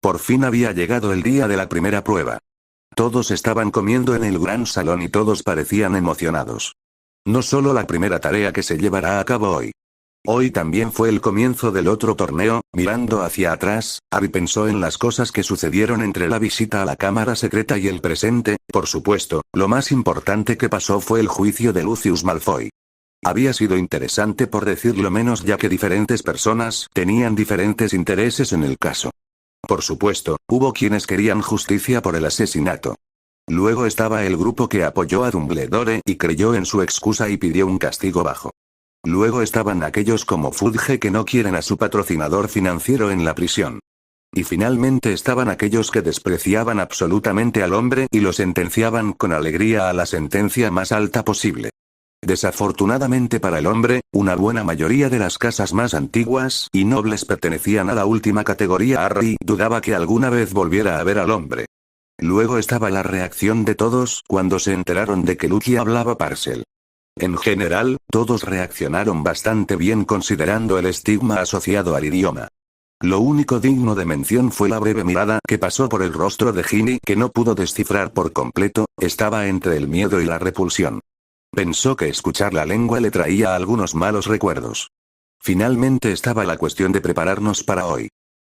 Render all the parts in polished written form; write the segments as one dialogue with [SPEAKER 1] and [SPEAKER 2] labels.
[SPEAKER 1] Por fin había llegado el día de la primera prueba. Todos estaban comiendo en el gran salón y todos parecían emocionados. No solo la primera tarea que se llevará a cabo hoy. Hoy también fue el comienzo del otro torneo. Mirando hacia atrás, Harry pensó en las cosas que sucedieron entre la visita a la cámara secreta y el presente. Por supuesto, lo más importante que pasó fue el juicio de Lucius Malfoy. Había sido interesante por decirlo menos, ya que diferentes personas tenían diferentes intereses en el caso. Por supuesto, hubo quienes querían justicia por el asesinato. Luego estaba el grupo que apoyó a Dumbledore y creyó en su excusa y pidió un castigo bajo. Luego estaban aquellos como Fudge que no quieren a su patrocinador financiero en la prisión. Y finalmente estaban aquellos que despreciaban absolutamente al hombre y lo sentenciaban con alegría a la sentencia más alta posible. Desafortunadamente para el hombre, una buena mayoría de las casas más antiguas y nobles pertenecían a la última categoría. Harry dudaba que alguna vez volviera a ver al hombre. Luego estaba la reacción de todos cuando se enteraron de que Lucky hablaba Parcel. En general, todos reaccionaron bastante bien considerando el estigma asociado al idioma. Lo único digno de mención fue la breve mirada que pasó por el rostro de Ginny, que no pudo descifrar por completo. Estaba entre el miedo y la repulsión. Pensó que escuchar la lengua le traía algunos malos recuerdos. Finalmente estaba la cuestión de prepararnos para hoy.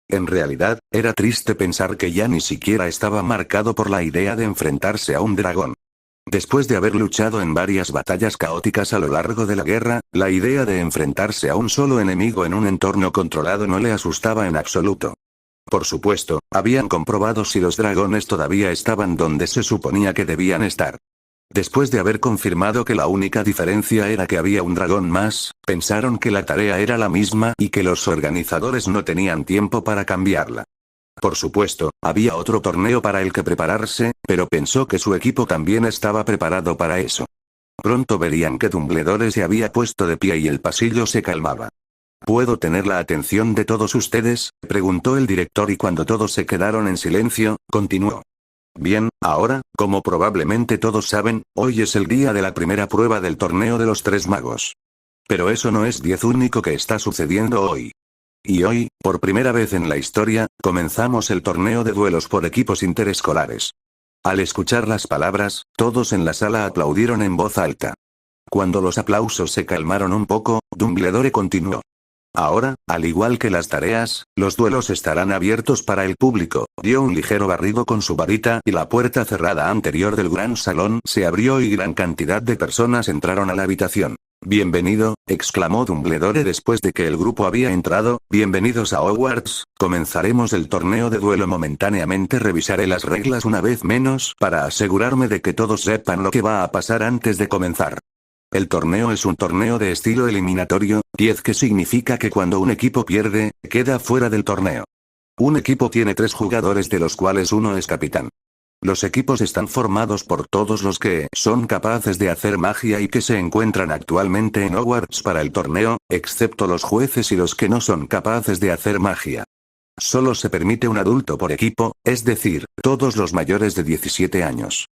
[SPEAKER 1] En realidad, era triste pensar que ya ni siquiera estaba marcado por la idea de enfrentarse a un dragón. Después de haber luchado en varias batallas caóticas a lo largo de la guerra, la idea de enfrentarse a un solo enemigo en un entorno controlado no le asustaba en absoluto. Por supuesto, habían comprobado si los dragones todavía estaban donde se suponía que debían estar. Después de haber confirmado que la única diferencia era que había un dragón más, pensaron que la tarea era la misma y que los organizadores no tenían tiempo para cambiarla. Por supuesto, había otro torneo para el que prepararse, pero pensó que su equipo también estaba preparado para eso. Pronto verían que Dumbledore se había puesto de pie y el pasillo se calmaba. ¿Puedo tener la atención de todos ustedes?, preguntó el director, y cuando todos se quedaron en silencio, continuó. Bien, ahora, como probablemente todos saben, hoy es el día de la primera prueba del torneo de los Tres Magos. Pero eso no es único que está sucediendo hoy. Y hoy, por primera vez en la historia, comenzamos el torneo de duelos por equipos interescolares. Al escuchar las palabras, todos en la sala aplaudieron en voz alta. Cuando los aplausos se calmaron un poco, Dumbledore continuó. Ahora, al igual que las tareas, los duelos estarán abiertos para el público. Dio un ligero barrido con su varita y la puerta cerrada anterior del gran salón se abrió y gran cantidad de personas entraron a la habitación. Bienvenido, exclamó Dumbledore después de que el grupo había entrado. Bienvenidos a Hogwarts. Comenzaremos el torneo de duelo momentáneamente. Revisaré las reglas una vez menos para asegurarme de que todos sepan lo que va a pasar antes de comenzar. El torneo es un torneo de estilo eliminatorio, 10, que significa que cuando un equipo pierde, queda fuera del torneo. Un equipo tiene 3 jugadores, de los cuales uno es capitán. Los equipos están formados por todos los que son capaces de hacer magia y que se encuentran actualmente en Hogwarts para el torneo, excepto los jueces y los que no son capaces de hacer magia. Solo se permite un adulto por equipo, es decir, todos los mayores de 17 años.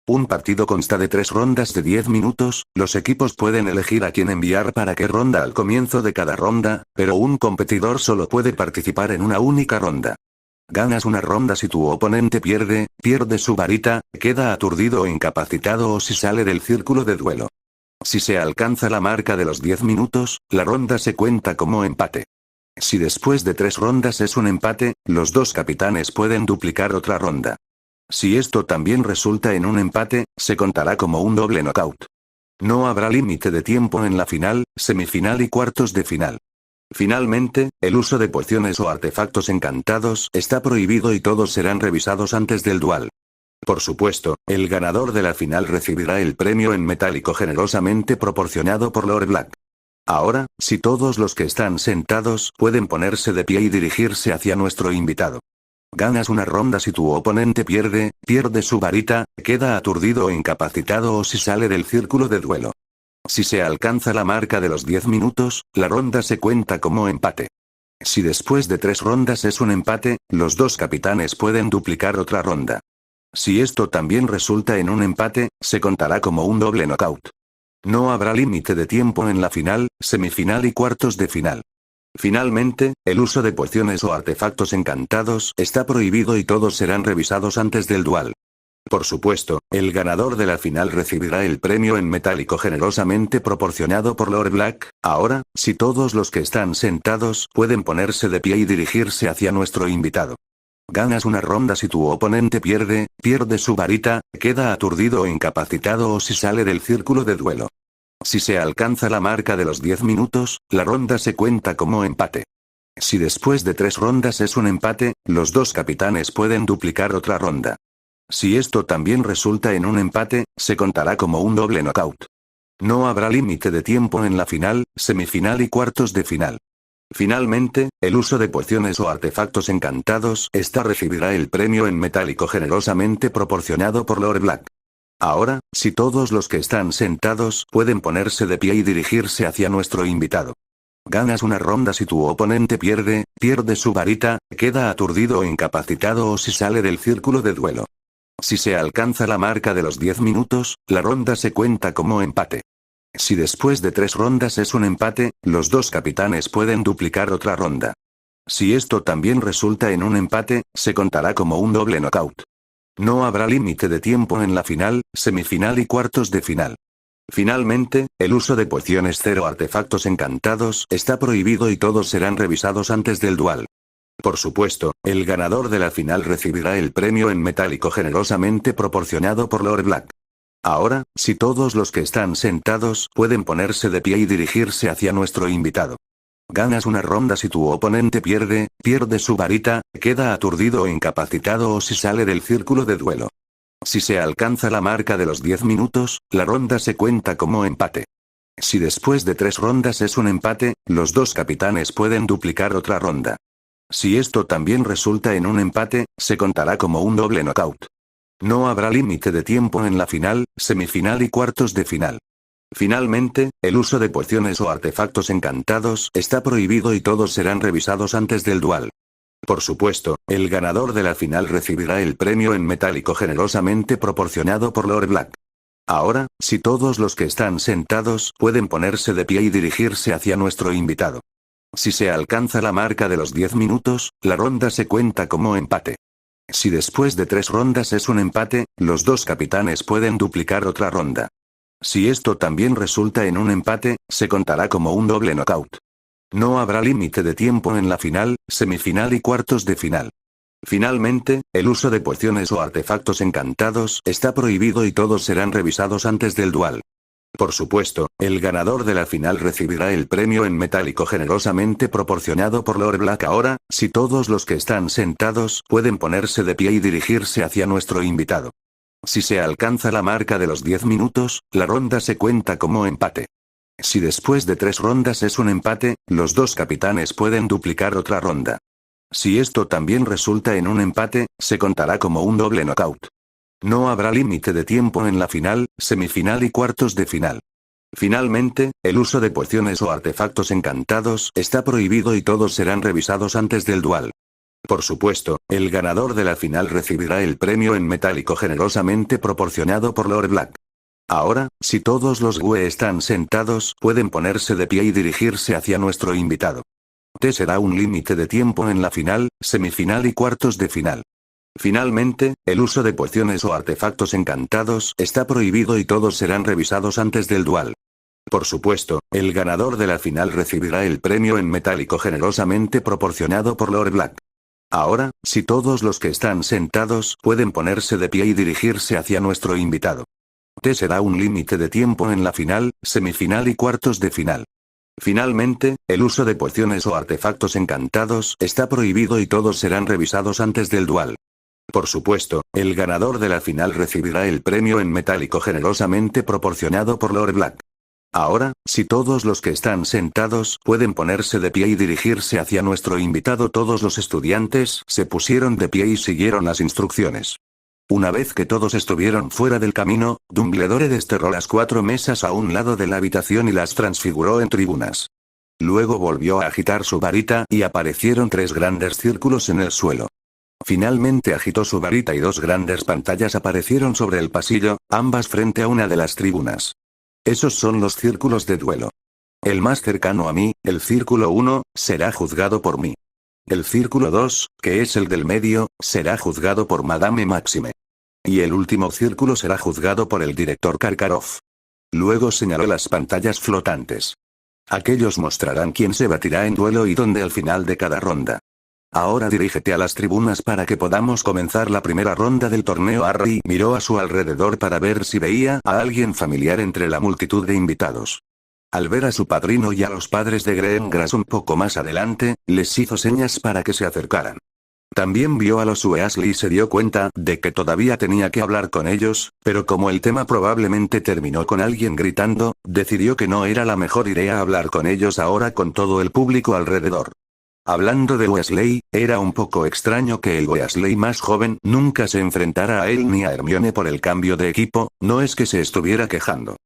[SPEAKER 1] Un partido consta de 3 rondas de 10 minutos, los equipos pueden elegir a quién enviar para qué ronda al comienzo de cada ronda, pero un competidor solo puede participar en una única ronda. Ganas una ronda si tu oponente pierde su varita, queda aturdido o incapacitado o si sale del círculo de duelo. Si se alcanza la marca de los 10 minutos, la ronda se cuenta como empate. Si después de 3 rondas es un empate, los 2 capitanes pueden duplicar otra ronda. Si esto también resulta en un empate, se contará como un doble knockout. No habrá límite de tiempo en la final, semifinal y cuartos de final. Finalmente, el uso de pociones o artefactos encantados está prohibido y todos serán revisados antes del dual. Por supuesto, el ganador de la final recibirá el premio en metálico generosamente proporcionado por Lord Black. Ahora, si todos los que están sentados pueden ponerse de pie y dirigirse hacia nuestro invitado. Ganas una ronda si tu oponente pierde su varita, queda aturdido o incapacitado o si sale del círculo de duelo. Si se alcanza la marca de los 10 minutos, la ronda se cuenta como empate. Si después de 3 rondas es un empate, los 2 capitanes pueden duplicar otra ronda. Si esto también resulta en un empate, se contará como un doble knockout. No habrá límite de tiempo en la final, semifinal y cuartos de final. Finalmente, el uso de pociones o artefactos encantados está prohibido y todos serán revisados antes del dual. Por supuesto, el ganador de la final recibirá el premio en metálico generosamente proporcionado por Lord Black. Ahora, si todos los que están sentados pueden ponerse de pie y dirigirse hacia nuestro invitado. Ganas una ronda si tu oponente pierde su varita, queda aturdido o incapacitado o si sale del círculo de duelo. Si se alcanza la marca de los 10 minutos, la ronda se cuenta como empate. Si después de 3 rondas es un empate, los dos capitanes pueden duplicar otra ronda. Si esto también resulta en un empate, se contará como un doble knockout. No habrá límite de tiempo en la final, semifinal y cuartos de final. Finalmente, el uso de pociones o artefactos encantados recibirá el premio en metálico generosamente proporcionado por Lord Black. Ahora, si todos los que están sentados pueden ponerse de pie y dirigirse hacia nuestro invitado. Ganas una ronda si tu oponente pierde su varita, queda aturdido o incapacitado o si sale del círculo de duelo. Si se alcanza la marca de los 10 minutos, la ronda se cuenta como empate. Si después de 3 rondas es un empate, los dos capitanes pueden duplicar otra ronda. Si esto también resulta en un empate, se contará como un doble knockout. No habrá límite de tiempo en la final, semifinal y cuartos de final. Finalmente, el uso de pociones o artefactos encantados está prohibido y todos serán revisados antes del dual. Por supuesto, el ganador de la final recibirá el premio en metálico generosamente proporcionado por Lord Black. Ahora, si todos los que están sentados pueden ponerse de pie y dirigirse hacia nuestro invitado. Ganas una ronda si tu oponente pierde su varita, queda aturdido o incapacitado o si sale del círculo de duelo. Si se alcanza la marca de los 10 minutos, la ronda se cuenta como empate. Si después de 3 rondas es un empate, los dos capitanes pueden duplicar otra ronda. Si esto también resulta en un empate, se contará como un doble knockout. No habrá límite de tiempo en la final, semifinal y cuartos de final. Finalmente, el uso de pociones o artefactos encantados está prohibido y todos serán revisados antes del dual. Por supuesto, el ganador de la final recibirá el premio en metálico generosamente proporcionado por Lord Black. Ahora, si todos los que están sentados pueden ponerse de pie y dirigirse hacia nuestro invitado. Si se alcanza la marca de los 10 minutos, la ronda se cuenta como empate. Si después de 3 rondas es un empate, los dos capitanes pueden duplicar otra ronda. Si esto también resulta en un empate, se contará como un doble knockout. No habrá límite de tiempo en la final, semifinal y cuartos de final. Finalmente, el uso de pociones o artefactos encantados está prohibido y todos serán revisados antes del dual. Por supuesto, el ganador de la final recibirá el premio en metálico generosamente proporcionado por Lord Black. Ahora, si todos los que están sentados pueden ponerse de pie y dirigirse hacia nuestro invitado. Si se alcanza la marca de los 10 minutos, la ronda se cuenta como empate. Si después de 3 rondas es un empate, los dos capitanes pueden duplicar otra ronda. Si esto también resulta en un empate, se contará como un doble knockout. No habrá límite de tiempo en la final, semifinal y cuartos de final. Finalmente, el uso de pociones o artefactos encantados está prohibido y todos serán revisados antes del dual. Por supuesto, el ganador de la final recibirá el premio en metálico generosamente proporcionado por Lord Black. Ahora, si todos los GUE están sentados, pueden ponerse de pie y dirigirse hacia nuestro invitado. Te será un límite de tiempo en la final, semifinal y cuartos de final. Finalmente, el uso de pociones o artefactos encantados está prohibido y todos serán revisados antes del dual. Por supuesto, el ganador de la final recibirá el premio en metálico generosamente proporcionado por Lord Black. Ahora, si todos los que están sentados pueden ponerse de pie y dirigirse hacia nuestro invitado. Te será un límite de tiempo en la final, semifinal y cuartos de final. Finalmente, el uso de pociones o artefactos encantados está prohibido y todos serán revisados antes del dual. Por supuesto, el ganador de la final recibirá el premio en metálico generosamente proporcionado por Lord Black. Ahora, si todos los que están sentados pueden ponerse de pie y dirigirse hacia nuestro invitado. Todos los estudiantes se pusieron de pie y siguieron las instrucciones. Una vez que todos estuvieron fuera del camino, Dumbledore desterró las 4 mesas a un lado de la habitación y las transfiguró en tribunas. Luego volvió a agitar su varita y aparecieron 3 grandes círculos en el suelo. Finalmente agitó su varita y 2 grandes pantallas aparecieron sobre el pasillo, ambas frente a una de las tribunas. Esos son los círculos de duelo. El más cercano a mí, el círculo 1, será juzgado por mí. El círculo 2, que es el del medio, será juzgado por Madame Maxime. Y el último círculo será juzgado por el director Karkarov. Luego señaló las pantallas flotantes. Aquellos mostrarán quién se batirá en duelo y dónde al final de cada ronda. Ahora dirígete a las tribunas para que podamos comenzar la primera ronda del torneo. Harry miró a su alrededor para ver si veía a alguien familiar entre la multitud de invitados. Al ver a su padrino y a los padres de Greengrass un poco más adelante, les hizo señas para que se acercaran. También vio a los Weasley y se dio cuenta de que todavía tenía que hablar con ellos, pero como el tema probablemente terminó con alguien gritando, decidió que no era la mejor idea hablar con ellos ahora con todo el público alrededor. Hablando de Weasley, era un poco extraño que el Weasley más joven nunca se enfrentara a él ni a Hermione por el cambio de equipo, no es que se estuviera quejando.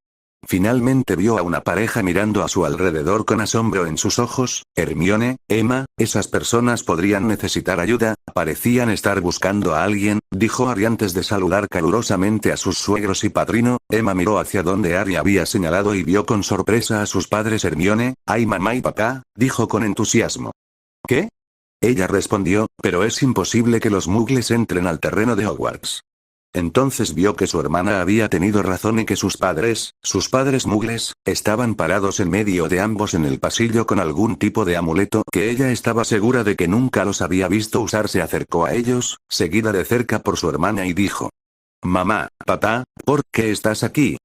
[SPEAKER 1] Finalmente vio a una pareja mirando a su alrededor con asombro en sus ojos. Hermione, Emma, esas personas podrían necesitar ayuda, parecían estar buscando a alguien, dijo Harry antes de saludar calurosamente a sus suegros y padrino. Emma miró hacia donde Harry había señalado y vio con sorpresa a sus padres. Hermione, ay mamá y papá, dijo con entusiasmo. ¿Qué? Ella respondió, pero es imposible que los muggles entren al terreno de Hogwarts. Entonces vio que su hermana había tenido razón y que sus padres muggles, estaban parados en medio de ambos en el pasillo con algún tipo de amuleto que ella estaba segura de que nunca los había visto usar. Se acercó a ellos, seguida de cerca por su hermana y dijo. Mamá, papá, ¿por qué estás aquí?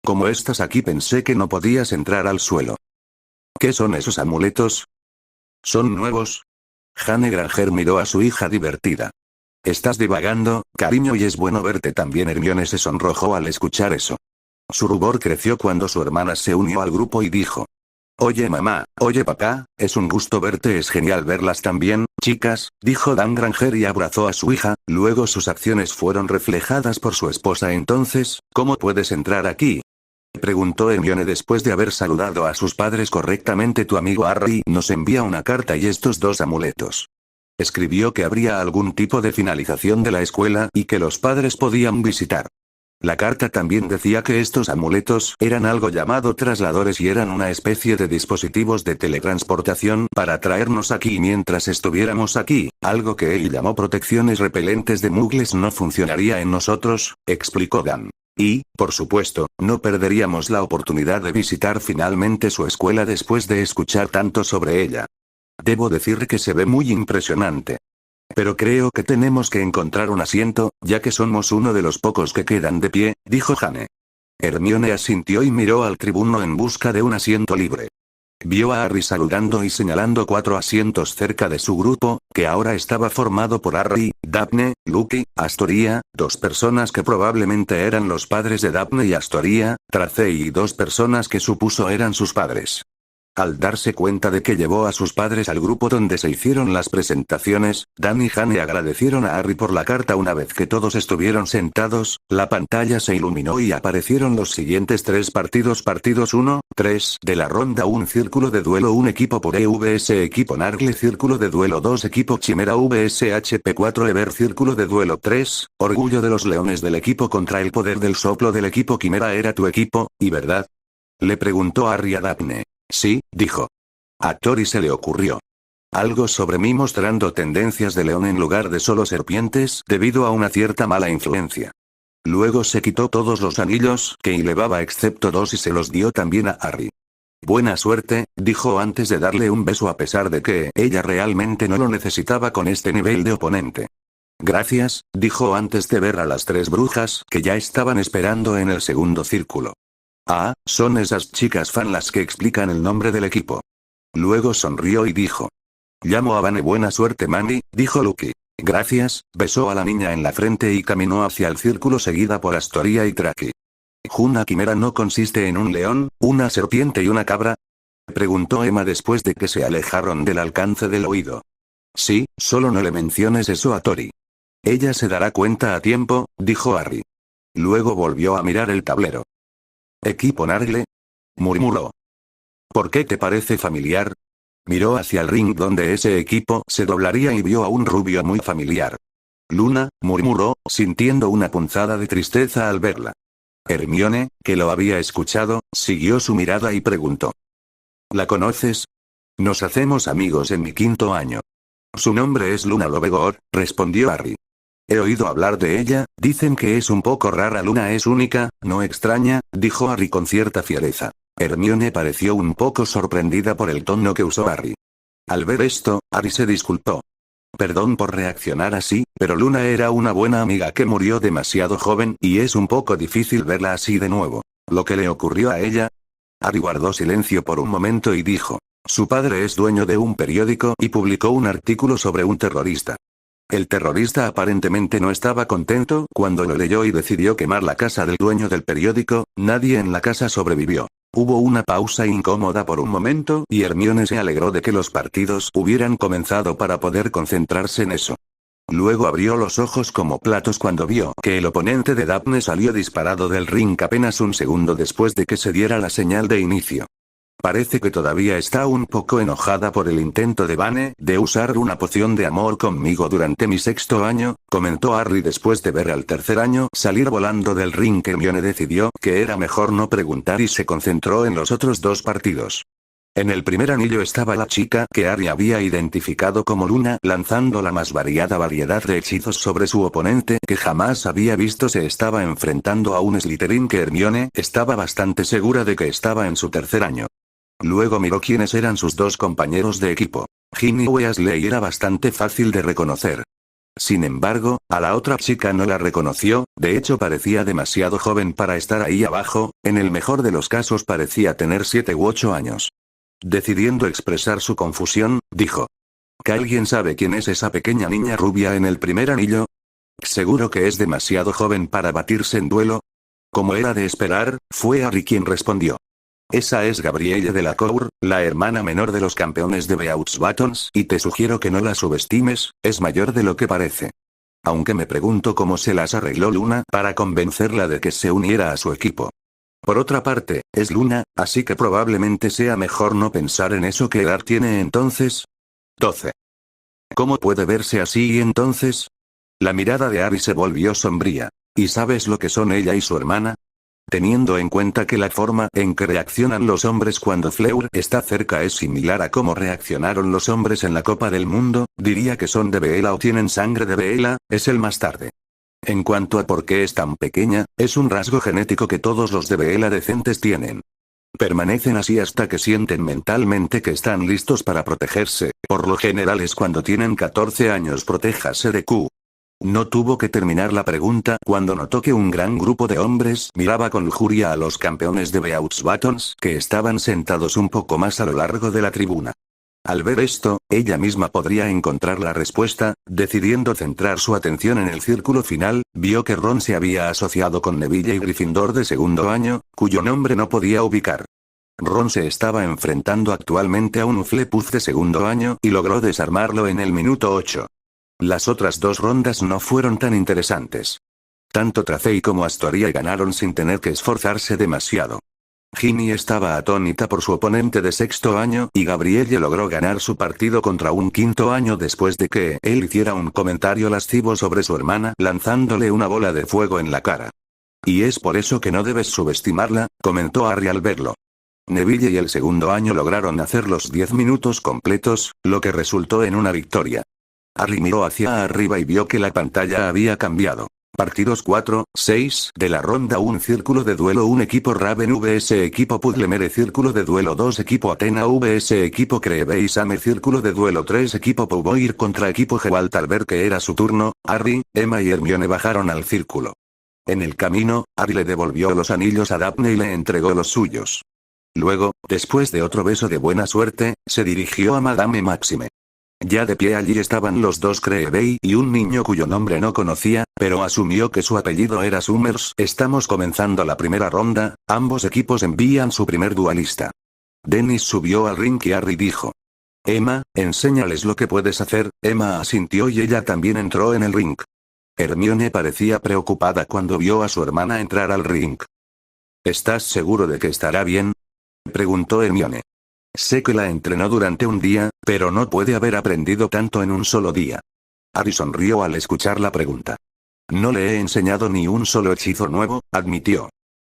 [SPEAKER 1] Como estás aquí pensé que no podías entrar al suelo. ¿Qué son esos amuletos? ¿Son nuevos? Jane Granger miró a su hija divertida. Estás divagando, cariño, y es bueno verte también. Hermione se sonrojó al escuchar eso. Su rubor creció cuando su hermana se unió al grupo y dijo. Oye mamá, oye papá, es un gusto verte, es genial verlas también, chicas, dijo Dan Granger y abrazó a su hija, luego sus acciones fueron reflejadas por su esposa. Entonces, ¿cómo puedes entrar aquí? Preguntó Hermione después de haber saludado a sus padres correctamente. Tu amigo Harry nos envía una carta y estos dos amuletos. Escribió que habría algún tipo de finalización de la escuela y que los padres podían visitar. La carta también decía que estos amuletos eran algo llamado trasladores y eran una especie de dispositivos de teletransportación para traernos aquí mientras estuviéramos aquí, algo que él llamó protecciones repelentes de muggles. No funcionaría en nosotros, explicó Dan. Y, por supuesto, no perderíamos la oportunidad de visitar finalmente su escuela después de escuchar tanto sobre ella. Debo decir que se ve muy impresionante. Pero creo que tenemos que encontrar un asiento, ya que somos uno de los pocos que quedan de pie, dijo Jane. Hermione asintió y miró al tribuno en busca de un asiento libre. Vio a Harry saludando y señalando 4 asientos cerca de su grupo, que ahora estaba formado por Harry, Daphne, Lucky, Astoria, 2 personas que probablemente eran los padres de Daphne y Astoria, Tracey, y 2 personas que supuso eran sus padres. Al darse cuenta de que llevó a sus padres al grupo donde se hicieron las presentaciones, Dan y Jane agradecieron a Harry por la carta. Una vez que todos estuvieron sentados, la pantalla se iluminó y aparecieron los siguientes 3 partidos. Partidos 1, 3 de la ronda 1. Círculo de duelo 1 equipo por vs equipo Nargle. Círculo de duelo 2 equipo Chimera vs HP 4 Ever. Círculo de duelo 3, Orgullo de los Leones del equipo contra el poder del soplo del equipo Quimera. ¿Era tu equipo, y verdad? Le preguntó Harry a Daphne. Sí, dijo. A Tori se le ocurrió algo sobre mí mostrando tendencias de león en lugar de solo serpientes debido a una cierta mala influencia. Luego se quitó todos los anillos que llevaba excepto 2 y se los dio también a Harry. Buena suerte, dijo antes de darle un beso a pesar de que ella realmente no lo necesitaba con este nivel de oponente. Gracias, dijo antes de ver a las 3 brujas que ya estaban esperando en el segundo círculo. Ah, son esas chicas fan las que explican el nombre del equipo. Luego sonrió y dijo. Llamo a Vane. Buena suerte Mandy, dijo Lucky. Gracias, besó a la niña en la frente y caminó hacia el círculo seguida por Astoria y Traki. ¿Una quimera no consiste en un león, una serpiente y una cabra? Preguntó Emma después de que se alejaron del alcance del oído. Sí, solo no le menciones eso a Tori. Ella se dará cuenta a tiempo, dijo Harry. Luego volvió a mirar el tablero. ¿Equipo Nargle? Murmuró. ¿Por qué te parece familiar? Miró hacia el ring donde ese equipo se doblaría y vio a un rubio muy familiar. Luna, murmuró, sintiendo una punzada de tristeza al verla. Hermione, que lo había escuchado, siguió su mirada y preguntó. ¿La conoces? Nos hacemos amigos en mi quinto año. Su nombre es Luna Lovegood, respondió Harry. He oído hablar de ella, dicen que es un poco rara. Luna es única, no extraña, dijo Harry con cierta fiereza. Hermione pareció un poco sorprendida por el tono que usó Harry. Al ver esto, Harry se disculpó. Perdón por reaccionar así, pero Luna era una buena amiga que murió demasiado joven y es un poco difícil verla así de nuevo. ¿Lo que le ocurrió a ella? Harry guardó silencio por un momento y dijo. Su padre es dueño de un periódico y publicó un artículo sobre un terrorista. El terrorista aparentemente no estaba contento cuando lo leyó y decidió quemar la casa del dueño del periódico. Nadie en la casa sobrevivió. Hubo una pausa incómoda por un momento y Hermione se alegró de que los partidos hubieran comenzado para poder concentrarse en eso. Luego abrió los ojos como platos cuando vio que el oponente de Daphne salió disparado del ring apenas un segundo después de que se diera la señal de inicio. Parece que todavía está un poco enojada por el intento de Vane de usar una poción de amor conmigo durante mi sexto año, comentó Harry después de ver al tercer año salir volando del ring. Hermione decidió que era mejor no preguntar y se concentró en los otros dos partidos. En el primer anillo estaba la chica que Harry había identificado como Luna lanzando la más variada variedad de hechizos sobre su oponente que jamás había visto. Se estaba enfrentando a un Slytherin que Hermione estaba bastante segura de que estaba en su tercer año. Luego miró quiénes eran sus dos compañeros de equipo. Ginny Weasley era bastante fácil de reconocer. Sin embargo, a la otra chica no la reconoció, de hecho parecía demasiado joven para estar ahí abajo, en el mejor de los casos parecía tener 7 u 8 años. Decidiendo expresar su confusión, dijo. ¿Que alguien sabe quién es esa pequeña niña rubia en el primer anillo? ¿Seguro que es demasiado joven para batirse en duelo? Como era de esperar, fue Harry quien respondió. Esa es Gabrielle Delacour, la hermana menor de los campeones de Beauxbatons, y te sugiero que no la subestimes, es mayor de lo que parece. Aunque me pregunto cómo se las arregló Luna para convencerla de que se uniera a su equipo. Por otra parte, es Luna, así que probablemente sea mejor no pensar en eso. ¿Qué edad tiene entonces? 12. ¿Cómo puede verse así entonces? La mirada de Harry se volvió sombría. ¿Y sabes lo que son ella y su hermana? Teniendo en cuenta que la forma en que reaccionan los hombres cuando Fleur está cerca es similar a cómo reaccionaron los hombres en la Copa del Mundo, diría que son de Veela o tienen sangre de Veela, es el más tarde. En cuanto a por qué es tan pequeña, es un rasgo genético que todos los de Veela decentes tienen. Permanecen así hasta que sienten mentalmente que están listos para protegerse, por lo general es cuando tienen 14 años. Protéjase de Q. No tuvo que terminar la pregunta cuando notó que un gran grupo de hombres miraba con lujuria a los campeones de Beauxbatons que estaban sentados un poco más a lo largo de la tribuna. Al ver esto, ella misma podría encontrar la respuesta, decidiendo centrar su atención en el círculo final, vio que Ron se había asociado con Neville y Gryffindor de segundo año, cuyo nombre no podía ubicar. Ron se estaba enfrentando actualmente a un Hufflepuff de segundo año y logró desarmarlo en el minuto 8. Las otras dos rondas no fueron tan interesantes. Tanto Tracey como Astoria ganaron sin tener que esforzarse demasiado. Ginny estaba atónita por su oponente de sexto año y Gabrielle logró ganar su partido contra un quinto año después de que él hiciera un comentario lascivo sobre su hermana lanzándole una bola de fuego en la cara. Y es por eso que no debes subestimarla, comentó Harry al verlo. Neville y el segundo año lograron hacer los 10 minutos completos, lo que resultó en una victoria. Harry miró hacia arriba y vio que la pantalla había cambiado. Partidos 4, 6 de la ronda 1. Círculo de duelo 1 equipo Raven vs equipo Puddlemere. Círculo de duelo 2 equipo Athena vs equipo Crabbe y Same. Círculo de duelo 3 equipo Pouvoir contra equipo Gewalt. Al ver que era su turno, Harry, Emma y Hermione bajaron al círculo. En el camino, Harry le devolvió los anillos a Daphne y le entregó los suyos. Luego, después de otro beso de buena suerte, se dirigió a Madame Maxime. Ya de pie allí estaban los dos Crabbe y un niño cuyo nombre no conocía, pero asumió que su apellido era Summers. Estamos comenzando la primera ronda, ambos equipos envían su primer dualista. Dennis subió al ring y Harry dijo. Emma, enséñales lo que puedes hacer. Emma asintió y ella también entró en el ring. Hermione parecía preocupada cuando vio a su hermana entrar al ring. ¿Estás seguro de que estará bien? Preguntó Hermione. Sé que la entrenó durante un día, pero no puede haber aprendido tanto en un solo día. Harry sonrió al escuchar la pregunta. No le he enseñado ni un solo hechizo nuevo, admitió.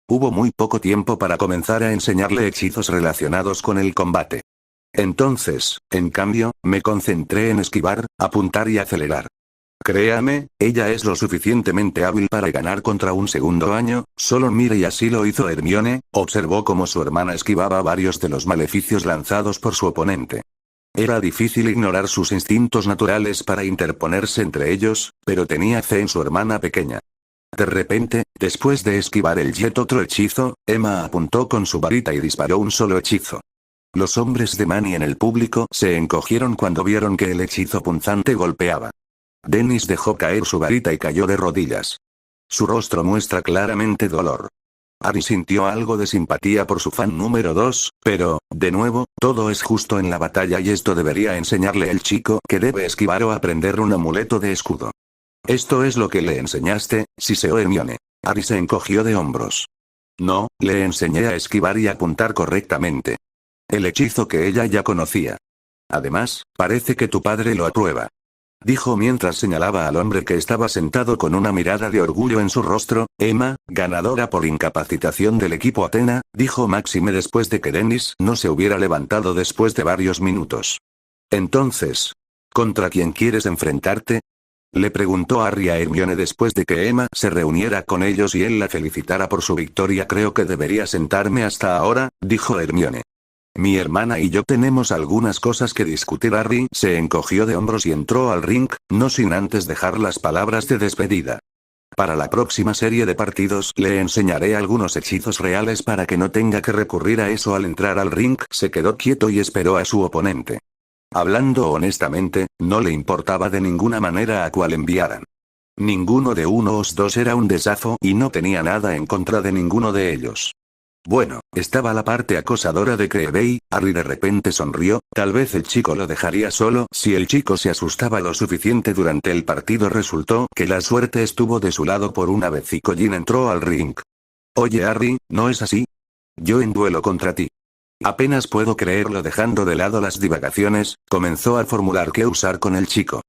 [SPEAKER 1] Hubo muy poco tiempo para comenzar a enseñarle hechizos relacionados con el combate. Entonces, en cambio, me concentré en esquivar, apuntar y acelerar. Créame, ella es lo suficientemente hábil para ganar contra un segundo año, solo mire y así lo hizo Hermione, observó cómo su hermana esquivaba varios de los maleficios lanzados por su oponente. Era difícil ignorar sus instintos naturales para interponerse entre ellos, pero tenía fe en su hermana pequeña. De repente, después de esquivar el jet otro hechizo, Emma apuntó con su varita y disparó un solo hechizo. Los hombres de Manny en el público se encogieron cuando vieron que el hechizo punzante golpeaba. Dennis dejó caer su varita y cayó de rodillas. Su rostro muestra claramente dolor. Harry sintió algo de simpatía por su fan número 2, pero, de nuevo, todo es justo en la batalla y esto debería enseñarle el chico que debe esquivar o aprender un amuleto de escudo. ¿Esto es lo que le enseñaste, siseó Hermione? Harry se encogió de hombros. No, le enseñé a esquivar y apuntar correctamente. El hechizo que ella ya conocía. Además, parece que tu padre lo aprueba. Dijo mientras señalaba al hombre que estaba sentado con una mirada de orgullo en su rostro. Emma, ganadora por incapacitación del equipo Athena, dijo Máxime después de que Dennis no se hubiera levantado después de varios minutos. Entonces, ¿contra quién quieres enfrentarte? Le preguntó Harry a Hermione después de que Emma se reuniera con ellos y él la felicitara por su victoria. Creo que debería sentarme hasta ahora, dijo Hermione. Mi hermana y yo tenemos algunas cosas que discutir. Harry se encogió de hombros y entró al ring, no sin antes dejar las palabras de despedida. Para la próxima serie de partidos le enseñaré algunos hechizos reales para que no tenga que recurrir a eso al entrar al ring. Se quedó quieto y esperó a su oponente. Hablando honestamente, no le importaba de ninguna manera a cuál enviaran. Ninguno de unos dos era un desafío y no tenía nada en contra de ninguno de ellos. Bueno, estaba la parte acosadora de Creevey. Harry de repente sonrió, tal vez el chico lo dejaría solo si el chico se asustaba lo suficiente durante el partido. Resultó que la suerte estuvo de su lado por una vez y Colin entró al ring. Oye Harry, ¿no es así? Yo en duelo contra ti. Apenas puedo creerlo. Dejando de lado las divagaciones, comenzó a formular qué usar con el chico.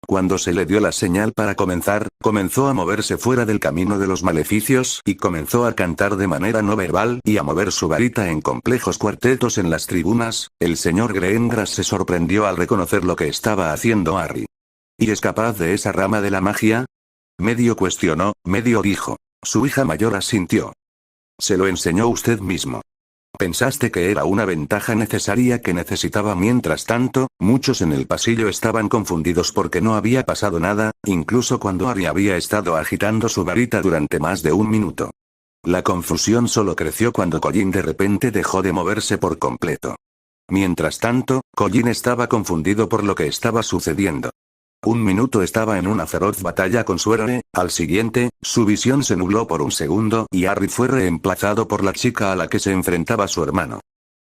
[SPEAKER 1] Cuando se le dio la señal para comenzar, comenzó a moverse fuera del camino de los maleficios y comenzó a cantar de manera no verbal y a mover su varita en complejos cuartetos en las tribunas. El señor Greengrass se sorprendió al reconocer lo que estaba haciendo Harry. ¿Y es capaz de esa rama de la magia? Medio cuestionó, medio dijo. Su hija mayor asintió. Se lo enseñó usted mismo. Pensaste que era una ventaja necesaria que necesitaba. Mientras tanto, muchos en el pasillo estaban confundidos porque no había pasado nada, incluso cuando Harry había estado agitando su varita durante más de un minuto. La confusión solo creció cuando Colin de repente dejó de moverse por completo. Mientras tanto, Colin estaba confundido por lo que estaba sucediendo. Un minuto estaba en una feroz batalla con su héroe, al siguiente, su visión se nubló por un segundo y Harry fue reemplazado por la chica a la que se enfrentaba su hermano.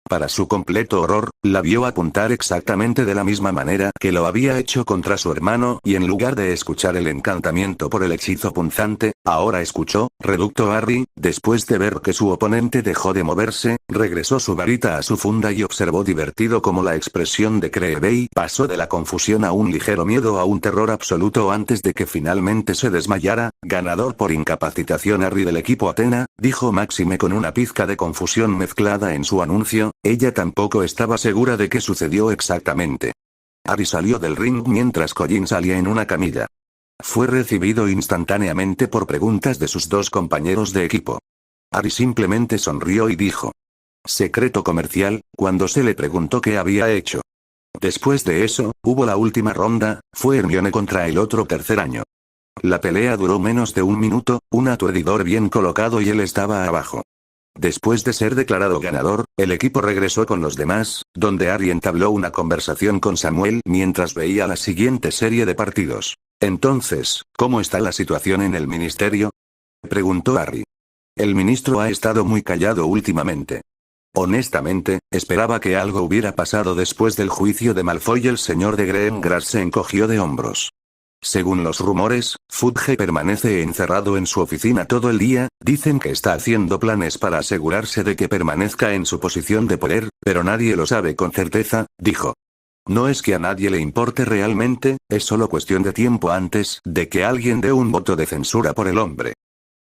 [SPEAKER 1] Para su completo horror, la vio apuntar exactamente de la misma manera que lo había hecho contra su hermano y en lugar de escuchar el encantamiento por el hechizo punzante, ahora escuchó, reducto Harry, después de ver que su oponente dejó de moverse, regresó su varita a su funda y observó divertido cómo la expresión de Creevey pasó de la confusión a un ligero miedo a un terror absoluto antes de que finalmente se desmayara. Ganador por incapacitación Harry del equipo Athena, dijo Máxime con una pizca de confusión mezclada en su anuncio. Ella tampoco estaba segura de qué sucedió exactamente. Harry salió del ring mientras Colin salía en una camilla. Fue recibido instantáneamente por preguntas de sus dos compañeros de equipo. Harry simplemente sonrió y dijo. Secreto comercial, cuando se le preguntó qué había hecho. Después de eso, hubo la última ronda, fue Hermione contra el otro tercer año. La pelea duró menos de un minuto, un atuendidor bien colocado y él estaba abajo. Después de ser declarado ganador, el equipo regresó con los demás, donde Harry entabló una conversación con Samuel mientras veía la siguiente serie de partidos. Entonces, ¿cómo está la situación en el ministerio? Preguntó Harry. El ministro ha estado muy callado últimamente. Honestamente, esperaba que algo hubiera pasado después del juicio de Malfoy. El señor de Greengrass se encogió de hombros. Según los rumores, Fudge permanece encerrado en su oficina todo el día. Dicen que está haciendo planes para asegurarse de que permanezca en su posición de poder, pero nadie lo sabe con certeza, dijo. No es que a nadie le importe realmente, es solo cuestión de tiempo antes de que alguien dé un voto de censura por el hombre.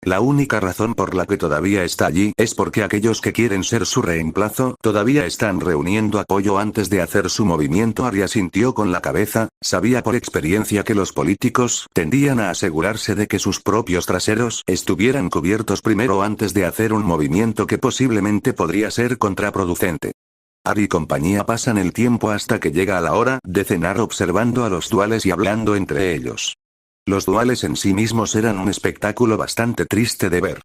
[SPEAKER 1] La única razón por la que todavía está allí es porque aquellos que quieren ser su reemplazo todavía están reuniendo apoyo antes de hacer su movimiento. Harry asintió con la cabeza, sabía por experiencia que los políticos tendían a asegurarse de que sus propios traseros estuvieran cubiertos primero antes de hacer un movimiento que posiblemente podría ser contraproducente. Harry y compañía pasan el tiempo hasta que llega la hora de cenar observando a los duales y hablando entre ellos. Los duales en sí mismos eran un espectáculo bastante triste de ver.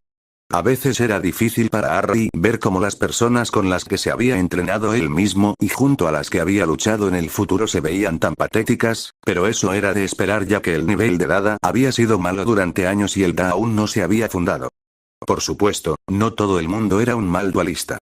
[SPEAKER 1] A veces era difícil para Harry ver cómo las personas con las que se había entrenado él mismo y junto a las que había luchado en el futuro se veían tan patéticas, pero eso era de esperar ya que el nivel de Dada había sido malo durante años y el Da aún no se había fundado. Por supuesto, no todo el mundo era un mal dualista.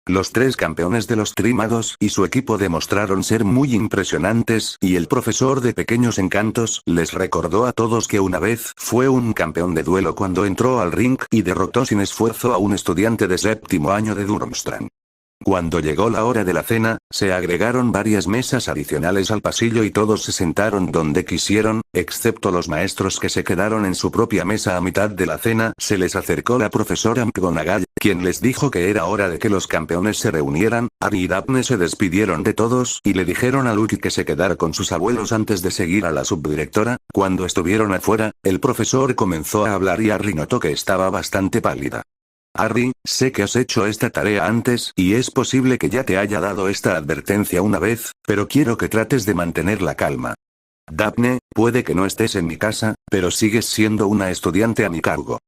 [SPEAKER 1] Los 3 campeones de los Trímados y su equipo demostraron ser muy impresionantes, y el profesor de Pequeños Encantos les recordó a todos que una vez fue un campeón de duelo cuando entró al ring y derrotó sin esfuerzo a un estudiante de 7º año de Durmstrang. Cuando llegó la hora de la cena, se agregaron varias mesas adicionales al pasillo y todos se sentaron donde quisieron, excepto los maestros que se quedaron en su propia mesa a mitad de la cena. Se les acercó la profesora McGonagall, quien les dijo que era hora de que los campeones se reunieran. Harry y Daphne se despidieron de todos y le dijeron a Lucky que se quedara con sus abuelos antes de seguir a la subdirectora. Cuando estuvieron afuera, el profesor comenzó a hablar y Harry notó que estaba bastante pálida. Harry, sé que has hecho esta tarea antes y es posible que ya te haya dado esta advertencia una vez, pero quiero que trates de mantener la calma. Daphne, puede que no estés en mi casa, pero sigues siendo una estudiante a mi cargo.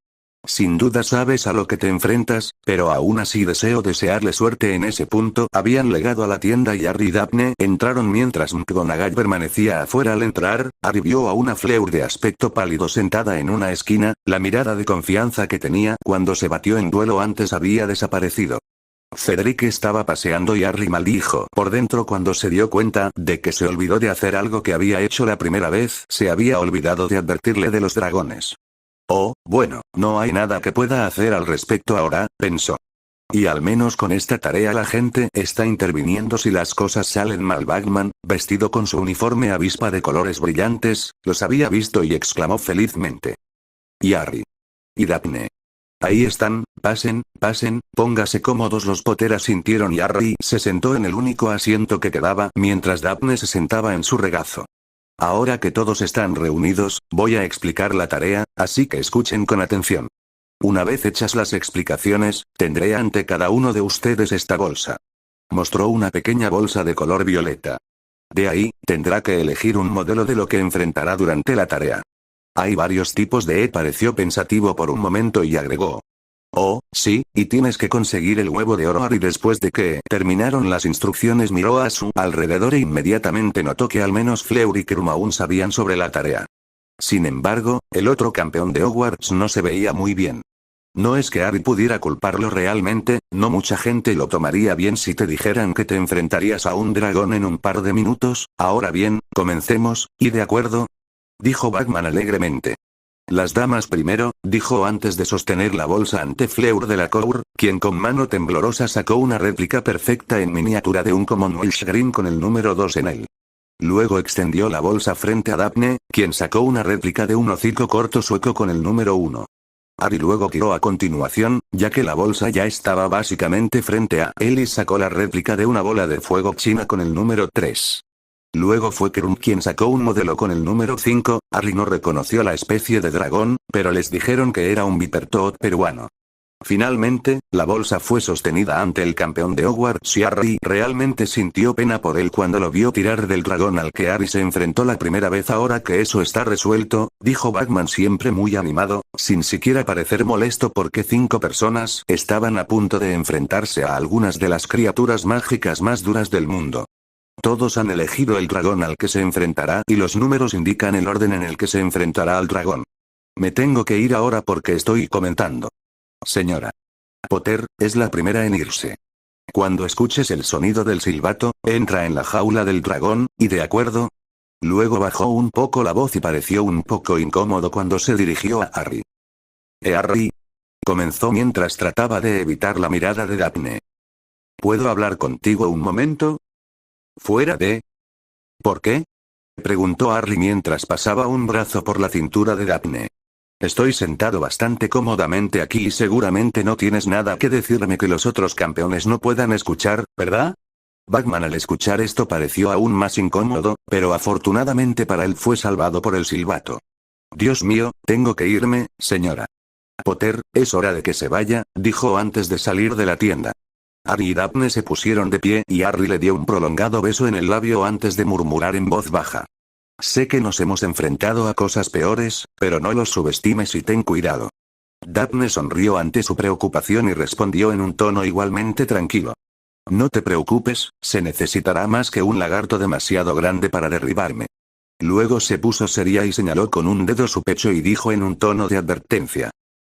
[SPEAKER 1] Sin duda sabes a lo que te enfrentas, pero aún así deseo desearle suerte en ese punto. Habían llegado a la tienda y Harry y Daphne entraron mientras McGonagall permanecía afuera. Al entrar, Harry vio a una Fleur de aspecto pálido sentada en una esquina, la mirada de confianza que tenía cuando se batió en duelo antes había desaparecido. Cedric estaba paseando y Harry maldijo por dentro cuando se dio cuenta de que se olvidó de hacer algo que había hecho la primera vez. Se había olvidado de advertirle de los dragones. Oh, bueno, no hay nada que pueda hacer al respecto ahora, pensó. Y al menos con esta tarea la gente está interviniendo si las cosas salen mal. Bagman, vestido con su uniforme avispa de colores brillantes, los había visto y exclamó felizmente. Y Harry. Y Daphne. Ahí están, pasen, pasen, póngase cómodos. Los Potter asintieron y Harry se sentó en el único asiento que quedaba mientras Daphne se sentaba en su regazo. Ahora que todos están reunidos, voy a explicar la tarea, así que escuchen con atención. Una vez hechas las explicaciones, tendré ante cada uno de ustedes esta bolsa. Mostró una pequeña bolsa de color violeta. De ahí, tendrá que elegir un modelo de lo que enfrentará durante la tarea. Hay varios tipos de pareció pensativo por un momento y agregó. Oh, sí, y tienes que conseguir el huevo de oro. Harry, después de que terminaron las instrucciones, miró a su alrededor e inmediatamente notó que al menos Fleur y Krum aún sabían sobre la tarea. Sin embargo, el otro campeón de Hogwarts no se veía muy bien. No es que Harry pudiera culparlo realmente, no mucha gente lo tomaría bien si te dijeran que te enfrentarías a un dragón en un par de minutos. Ahora bien, comencemos, ¿y de acuerdo?, dijo Bagman alegremente. Las damas primero, dijo antes de sostener la bolsa ante Fleur de la Cour, quien con mano temblorosa sacó una réplica perfecta en miniatura de un Commonwealth Green con el número 2 en él. Luego extendió la bolsa frente a Daphne, quien sacó una réplica de un hocico corto sueco con el número 1. Harry luego tiró a continuación, ya que la bolsa ya estaba básicamente frente a él, y sacó la réplica de una bola de fuego china con el número 3. Luego fue Krum quien sacó un modelo con el número 5, Harry no reconoció la especie de dragón, pero les dijeron que era un Vipertoad peruano. Finalmente, la bolsa fue sostenida ante el campeón de Hogwarts y Harry realmente sintió pena por él cuando lo vio tirar del dragón al que Harry se enfrentó la primera vez. Ahora que eso está resuelto, dijo Bagman siempre muy animado, sin siquiera parecer molesto porque 5 personas estaban a punto de enfrentarse a algunas de las criaturas mágicas más duras del mundo. Todos han elegido el dragón al que se enfrentará y los números indican el orden en el que se enfrentará al dragón. Me tengo que ir ahora porque estoy comentando. Señora Potter, es la primera en irse. Cuando escuches el sonido del silbato, entra en la jaula del dragón, ¿y de acuerdo? Luego bajó un poco la voz y pareció un poco incómodo cuando se dirigió a Harry. Harry, comenzó mientras trataba de evitar la mirada de Daphne. ¿Puedo hablar contigo un momento? ¿Fuera de? ¿Por qué?, preguntó Harry mientras pasaba un brazo por la cintura de Daphne. Estoy sentado bastante cómodamente aquí y seguramente no tienes nada que decirme que los otros campeones no puedan escuchar, ¿verdad? Batman al escuchar esto pareció aún más incómodo, pero afortunadamente para él fue salvado por el silbato. Dios mío, tengo que irme, señora Potter, es hora de que se vaya, dijo antes de salir de la tienda. Harry y Daphne se pusieron de pie y Harry le dio un prolongado beso en el labio antes de murmurar en voz baja. Sé que nos hemos enfrentado a cosas peores, pero no los subestimes y ten cuidado. Daphne sonrió ante su preocupación y respondió en un tono igualmente tranquilo. No te preocupes, se necesitará más que un lagarto demasiado grande para derribarme. Luego se puso seria y señaló con un dedo su pecho y dijo en un tono de advertencia.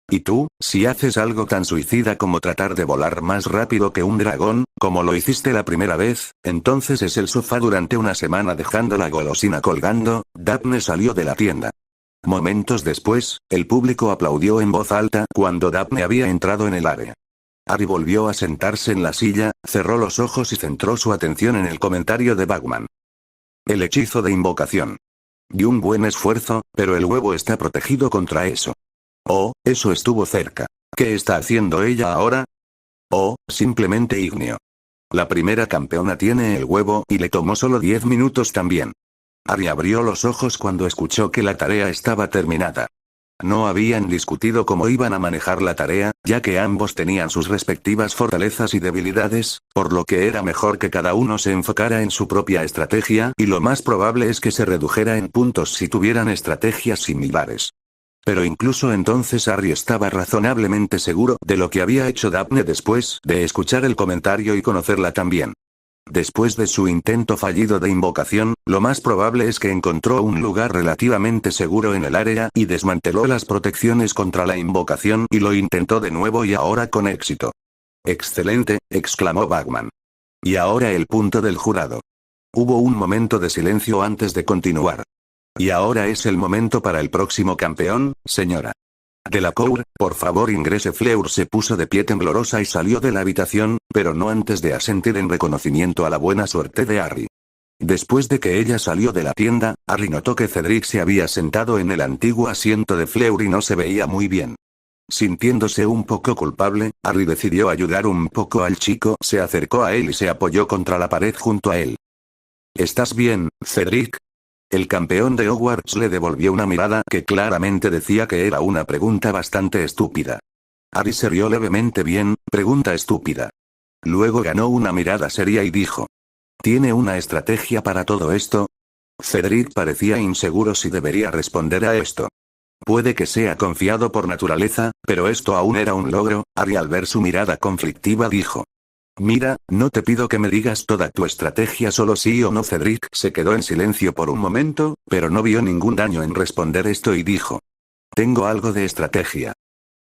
[SPEAKER 1] Y tú, si haces algo tan suicida como tratar de volar más rápido que un dragón, como lo hiciste la primera vez, entonces es el sofá durante una semana dejando la golosina colgando. Daphne salió de la tienda. Momentos después, el público aplaudió en voz alta cuando Daphne había entrado en el área. Harry volvió a sentarse en la silla, cerró los ojos y centró su atención en el comentario de Batman. El hechizo de invocación. Y un buen esfuerzo, pero el huevo está protegido contra eso. Oh, eso estuvo cerca. ¿Qué está haciendo ella ahora? Oh, simplemente ignio. La primera campeona tiene el huevo y le tomó solo 10 minutos también. Harry abrió los ojos cuando escuchó que la tarea estaba terminada. No habían discutido cómo iban a manejar la tarea, ya que ambos tenían sus respectivas fortalezas y debilidades, por lo que era mejor que cada uno se enfocara en su propia estrategia y lo más probable es que se redujera en puntos si tuvieran estrategias similares. Pero incluso entonces Harry estaba razonablemente seguro de lo que había hecho Daphne después de escuchar el comentario y conocerla también. Después de su intento fallido de invocación, lo más probable es que encontró un lugar relativamente seguro en el área y desmanteló las protecciones contra la invocación y lo intentó de nuevo y ahora con éxito. «Excelente», exclamó Batman. Y ahora el punto del jurado. Hubo un momento de silencio antes de continuar. Y ahora es el momento para el próximo campeón, señora Delacour, por favor ingrese. Fleur se puso de pie temblorosa y salió de la habitación, pero no antes de asentir en reconocimiento a la buena suerte de Harry. Después de que ella salió de la tienda, Harry notó que Cedric se había sentado en el antiguo asiento de Fleur y no se veía muy bien. Sintiéndose un poco culpable, Harry decidió ayudar un poco al chico, se acercó a él y se apoyó contra la pared junto a él. ¿Estás bien, Cedric? El campeón de Hogwarts le devolvió una mirada que claramente decía que era una pregunta bastante estúpida. Harry se rió levemente. Bien, pregunta estúpida. Luego ganó una mirada seria y dijo. ¿Tiene una estrategia para todo esto? Cedric parecía inseguro si debería responder a esto. Puede que sea confiado por naturaleza, pero esto aún era un logro. Harry al ver su mirada conflictiva dijo. Mira, no te pido que me digas toda tu estrategia, solo sí o no. Cedric se quedó en silencio por un momento, pero no vio ningún daño en responder esto y dijo. Tengo algo de estrategia.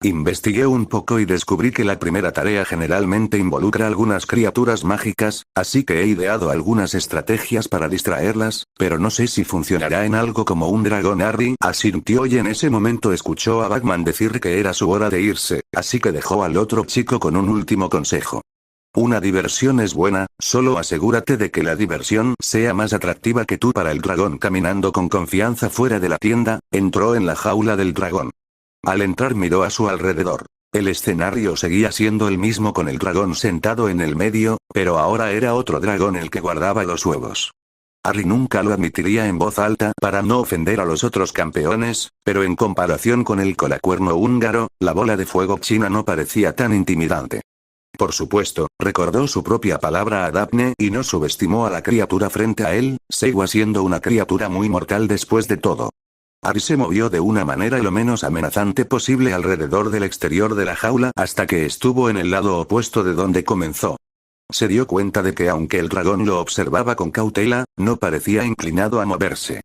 [SPEAKER 1] Investigué un poco y descubrí que la primera tarea generalmente involucra algunas criaturas mágicas, así que he ideado algunas estrategias para distraerlas, pero no sé si funcionará en algo como un dragón. Harry asintió y en ese momento escuchó a Batman decir que era su hora de irse, así que dejó al otro chico con un último consejo. Una diversión es buena, solo asegúrate de que la diversión sea más atractiva que tú. Para el dragón caminando con confianza fuera de la tienda, entró en la jaula del dragón. Al entrar miró a su alrededor. El escenario seguía siendo el mismo con el dragón sentado en el medio, pero ahora era otro dragón el que guardaba los huevos. Harry nunca lo admitiría en voz alta para no ofender a los otros campeones, pero en comparación con el colacuerno húngaro, la bola de fuego china no parecía tan intimidante. Por supuesto, recordó su propia palabra a Daphne y no subestimó a la criatura frente a él, seguía siendo una criatura muy mortal después de todo. Harry se movió de una manera lo menos amenazante posible alrededor del exterior de la jaula hasta que estuvo en el lado opuesto de donde comenzó. Se dio cuenta de que aunque el dragón lo observaba con cautela, no parecía inclinado a moverse.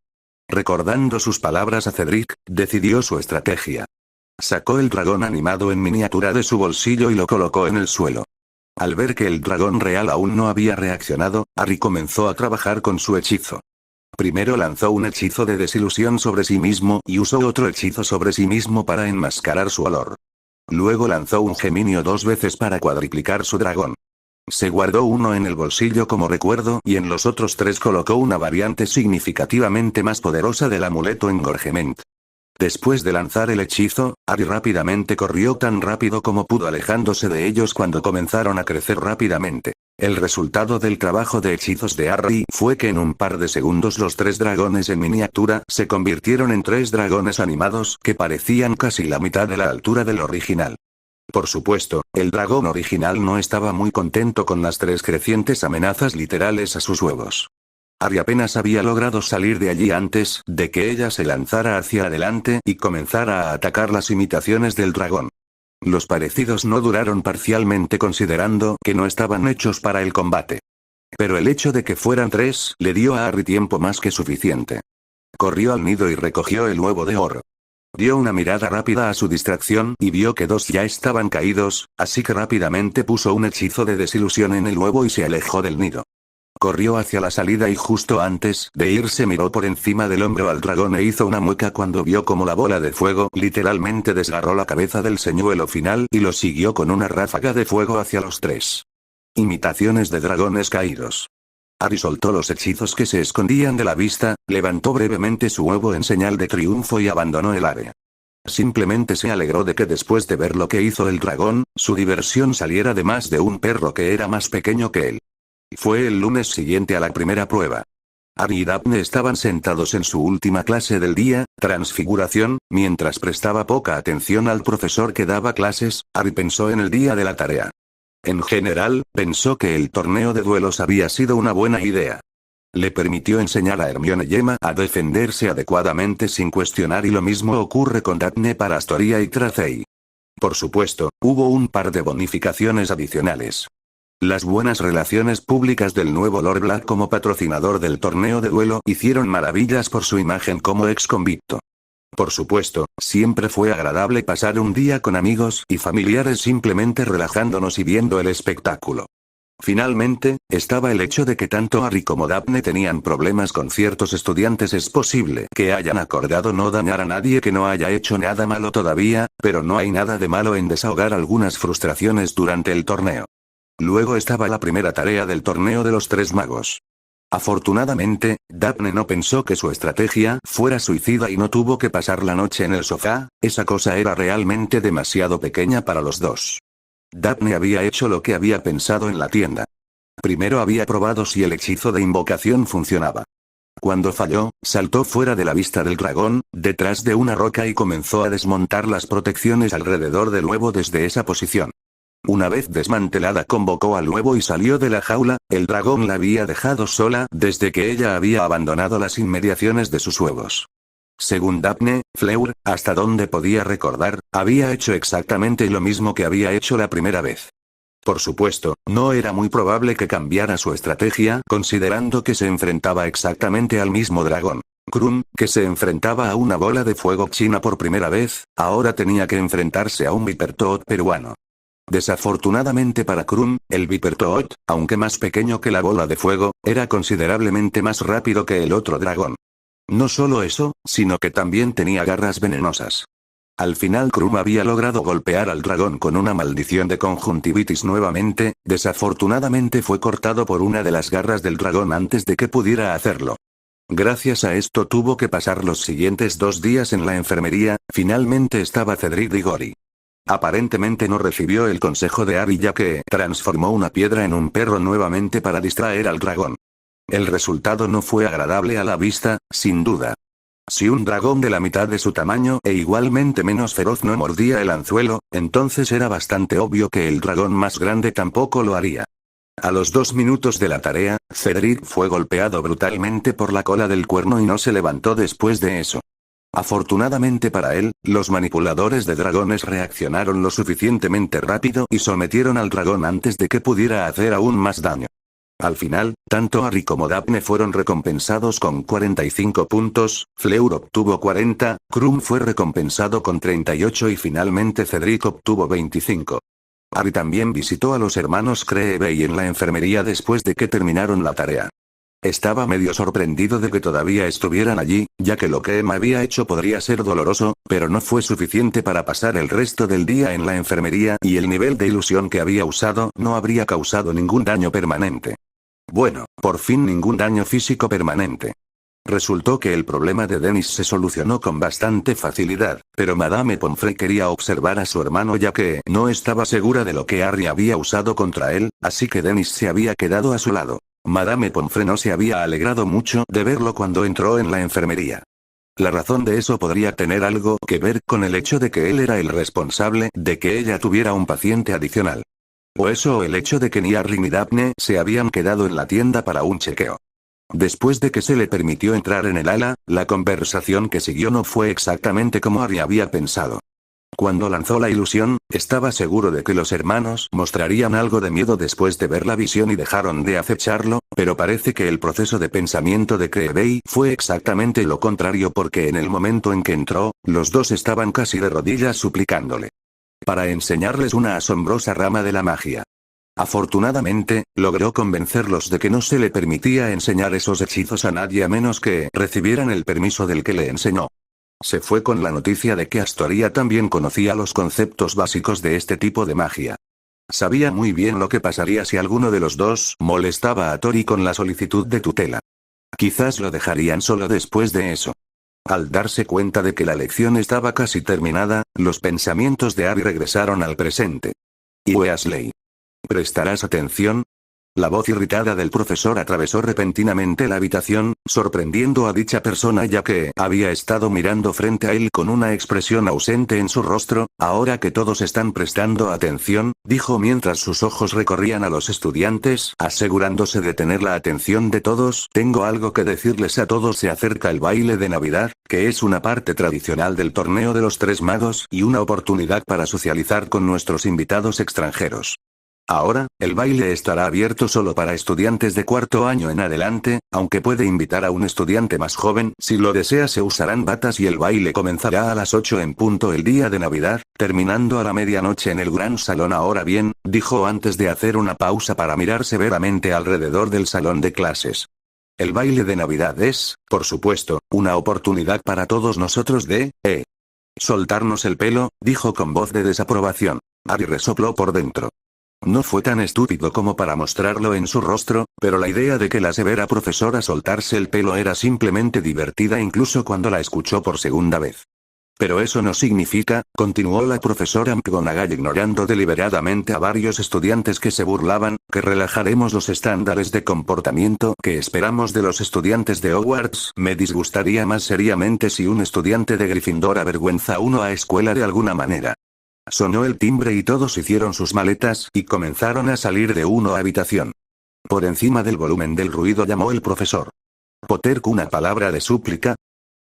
[SPEAKER 1] Recordando sus palabras a Cedric, decidió su estrategia. Sacó el dragón animado en miniatura de su bolsillo y lo colocó en el suelo. Al ver que el dragón real aún no había reaccionado, Harry comenzó a trabajar con su hechizo. Primero lanzó un hechizo de desilusión sobre sí mismo y usó otro hechizo sobre sí mismo para enmascarar su olor. Luego lanzó un geminio 2 veces para cuadriplicar su dragón. Se guardó uno en el bolsillo como recuerdo y en los otros 3 colocó una variante significativamente más poderosa del amuleto engorgement. Después de lanzar el hechizo, Ari rápidamente corrió tan rápido como pudo alejándose de ellos cuando comenzaron a crecer rápidamente. El resultado del trabajo de hechizos de Ari fue que en un par de segundos los 3 dragones en miniatura se convirtieron en 3 dragones animados que parecían casi la mitad de la altura del original. Por supuesto, el dragón original no estaba muy contento con las 3 crecientes amenazas literales a sus huevos. Ari apenas había logrado salir de allí antes de que ella se lanzara hacia adelante y comenzara a atacar las imitaciones del dragón. Los parecidos no duraron parcialmente considerando que no estaban hechos para el combate. Pero el hecho de que fueran 3 le dio a Ari tiempo más que suficiente. Corrió al nido y recogió el huevo de oro. Dio una mirada rápida a su distracción y vio que 2 ya estaban caídos, así que rápidamente puso un hechizo de desilusión en el huevo y se alejó del nido. Corrió hacia la salida y justo antes de irse miró por encima del hombro al dragón e hizo una mueca cuando vio como la bola de fuego literalmente desgarró la cabeza del señuelo final y lo siguió con una ráfaga de fuego hacia los 3. Imitaciones de dragones caídos. Ari soltó los hechizos que se escondían de la vista, levantó brevemente su huevo en señal de triunfo y abandonó el área. Simplemente se alegró de que después de ver lo que hizo el dragón, su diversión saliera de más de un perro que era más pequeño que él. Fue el lunes siguiente a la primera prueba. Ari y Daphne estaban sentados en su última clase del día, Transfiguración, mientras prestaba poca atención al profesor que daba clases, Ari pensó en el día de la tarea. En general, pensó que el torneo de duelos había sido una buena idea. Le permitió enseñar a Hermione y Emma a defenderse adecuadamente sin cuestionar y lo mismo ocurre con Daphne para Astoria y Tracey. Por supuesto, hubo un par de bonificaciones adicionales. Las buenas relaciones públicas del nuevo Lord Black como patrocinador del torneo de duelo hicieron maravillas por su imagen como ex convicto. Por supuesto, siempre fue agradable pasar un día con amigos y familiares simplemente relajándonos y viendo el espectáculo. Finalmente, estaba el hecho de que tanto Ari como Daphne tenían problemas con ciertos estudiantes. Es posible que hayan acordado no dañar a nadie que no haya hecho nada malo todavía, pero no hay nada de malo en desahogar algunas frustraciones durante el torneo. Luego estaba la primera tarea del torneo de los 3 magos. Afortunadamente, Daphne no pensó que su estrategia fuera suicida y no tuvo que pasar la noche en el sofá, esa cosa era realmente demasiado pequeña para los 2. Daphne había hecho lo que había pensado en la tienda. Primero había probado si el hechizo de invocación funcionaba. Cuando falló, saltó fuera de la vista del dragón, detrás de una roca y comenzó a desmontar las protecciones alrededor del huevo desde esa posición. Una vez desmantelada convocó al huevo y salió de la jaula, el dragón la había dejado sola desde que ella había abandonado las inmediaciones de sus huevos. Según Daphne, Fleur, hasta donde podía recordar, había hecho exactamente lo mismo que había hecho la primera vez. Por supuesto, no era muy probable que cambiara su estrategia considerando que se enfrentaba exactamente al mismo dragón. Krum, que se enfrentaba a una bola de fuego china por primera vez, ahora tenía que enfrentarse a un Viper Toad peruano. Desafortunadamente para Krum, el Viper Toad, aunque más pequeño que la bola de fuego, era considerablemente más rápido que el otro dragón. No solo eso, sino que también tenía garras venenosas. Al final Krum había logrado golpear al dragón con una maldición de conjuntivitis nuevamente, desafortunadamente fue cortado por una de las garras del dragón antes de que pudiera hacerlo. Gracias a esto tuvo que pasar los siguientes 2 días en la enfermería, finalmente estaba Cedric Diggory. Aparentemente no recibió el consejo de Ari ya que transformó una piedra en un perro nuevamente para distraer al dragón. El resultado no fue agradable a la vista, sin duda. Si un dragón de la mitad de su tamaño e igualmente menos feroz no mordía el anzuelo, entonces era bastante obvio que el dragón más grande tampoco lo haría. A los 2 minutos de la tarea, Cedric fue golpeado brutalmente por la cola del cuerno y no se levantó después de eso. Afortunadamente para él, los manipuladores de dragones reaccionaron lo suficientemente rápido y sometieron al dragón antes de que pudiera hacer aún más daño. Al final, tanto Ari como Daphne fueron recompensados con 45 puntos, Fleur obtuvo 40, Krum fue recompensado con 38 y finalmente Cedric obtuvo 25. Ari también visitó a los hermanos Creevey en la enfermería después de que terminaron la tarea. Estaba medio sorprendido de que todavía estuvieran allí, ya que lo que Emma había hecho podría ser doloroso, pero no fue suficiente para pasar el resto del día en la enfermería y el nivel de ilusión que había usado no habría causado ningún daño permanente. Bueno, por fin ningún daño físico permanente. Resultó que el problema de Dennis se solucionó con bastante facilidad, pero Madame Pomfrey quería observar a su hermano ya que no estaba segura de lo que Harry había usado contra él, así que Dennis se había quedado a su lado. Madame Pomfrey no se había alegrado mucho de verlo cuando entró en la enfermería. La razón de eso podría tener algo que ver con el hecho de que él era el responsable de que ella tuviera un paciente adicional. O eso o el hecho de que ni Harry ni Daphne se habían quedado en la tienda para un chequeo. Después de que se le permitió entrar en el ala, la conversación que siguió no fue exactamente como Harry había pensado. Cuando lanzó la ilusión, estaba seguro de que los hermanos mostrarían algo de miedo después de ver la visión y dejaron de acecharlo, pero parece que el proceso de pensamiento de Creevey fue exactamente lo contrario porque en el momento en que entró, los dos estaban casi de rodillas suplicándole para enseñarles una asombrosa rama de la magia. Afortunadamente, logró convencerlos de que no se le permitía enseñar esos hechizos a nadie a menos que recibieran el permiso del que le enseñó. Se fue con la noticia de que Astoria también conocía los conceptos básicos de este tipo de magia. Sabía muy bien lo que pasaría si alguno de los dos molestaba a Tori con la solicitud de tutela. Quizás lo dejarían solo después de eso. Al darse cuenta de que la lección estaba casi terminada, los pensamientos de Harry regresaron al presente. ¿Y Weasley? ¿Prestarás atención? La voz irritada del profesor atravesó repentinamente la habitación, sorprendiendo a dicha persona ya que había estado mirando frente a él con una expresión ausente en su rostro. Ahora que todos están prestando atención, dijo mientras sus ojos recorrían a los estudiantes, asegurándose de tener la atención de todos. Tengo algo que decirles a todos. Se acerca el baile de Navidad, que es una parte tradicional del torneo de los Tres Magos y una oportunidad para socializar con nuestros invitados extranjeros. Ahora, el baile estará abierto solo para estudiantes de cuarto año en adelante, aunque puede invitar a un estudiante más joven, si lo desea. Se usarán batas y el baile comenzará a las 8 en punto el día de Navidad, terminando a la medianoche en el gran salón. Ahora bien, dijo antes de hacer una pausa para mirar severamente alrededor del salón de clases. El baile de Navidad es, por supuesto, una oportunidad para todos nosotros de, soltarnos el pelo, dijo con voz de desaprobación. Harry resopló por dentro. No fue tan estúpido como para mostrarlo en su rostro, pero la idea de que la severa profesora soltarse el pelo era simplemente divertida incluso cuando la escuchó por segunda vez. Pero eso no significa, continuó la profesora McGonagall ignorando deliberadamente a varios estudiantes que se burlaban, que relajaremos los estándares de comportamiento que esperamos de los estudiantes de Hogwarts. Me disgustaría más seriamente si un estudiante de Gryffindor avergüenza a uno a escuela de alguna manera. Sonó el timbre y todos hicieron sus maletas y comenzaron a salir de una habitación. Por encima del volumen del ruido llamó el profesor. Potter, una palabra de súplica.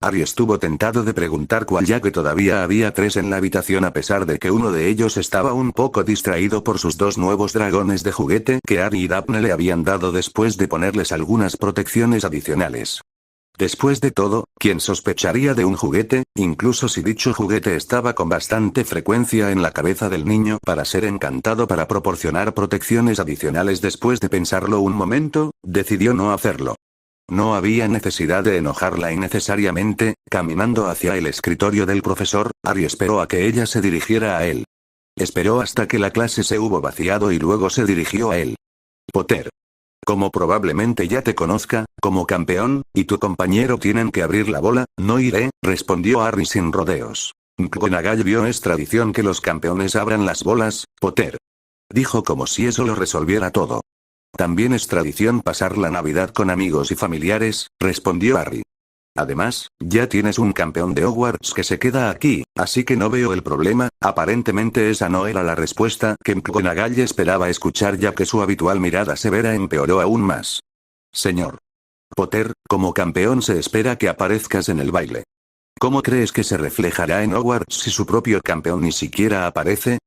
[SPEAKER 1] Harry estuvo tentado de preguntar cuál ya que todavía había 3 en la habitación a pesar de que uno de ellos estaba un poco distraído por sus 2 nuevos dragones de juguete que Harry y Daphne le habían dado después de ponerles algunas protecciones adicionales. Después de todo, ¿quién sospecharía de un juguete, incluso si dicho juguete estaba con bastante frecuencia en la cabeza del niño para ser encantado para proporcionar protecciones adicionales? Después de pensarlo un momento, decidió no hacerlo. No había necesidad de enojarla innecesariamente. Caminando hacia el escritorio del profesor, Harry esperó a que ella se dirigiera a él. Esperó hasta que la clase se hubo vaciado y luego se dirigió a él. Potter. Como probablemente ya te conozca, como campeón, y tu compañero tienen que abrir la bola, no iré, respondió Harry sin rodeos. McGonagall vio es tradición que los campeones abran las bolas, Potter. Dijo como si eso lo resolviera todo. También es tradición pasar la Navidad con amigos y familiares, respondió Harry. Además, ya tienes un campeón de Hogwarts que se queda aquí, así que no veo el problema. Aparentemente esa no era la respuesta que McGonagall esperaba escuchar ya que su habitual mirada severa empeoró aún más. Señor Potter, como campeón se espera que aparezcas en el baile. ¿Cómo crees que se reflejará en Hogwarts si su propio campeón ni siquiera aparece?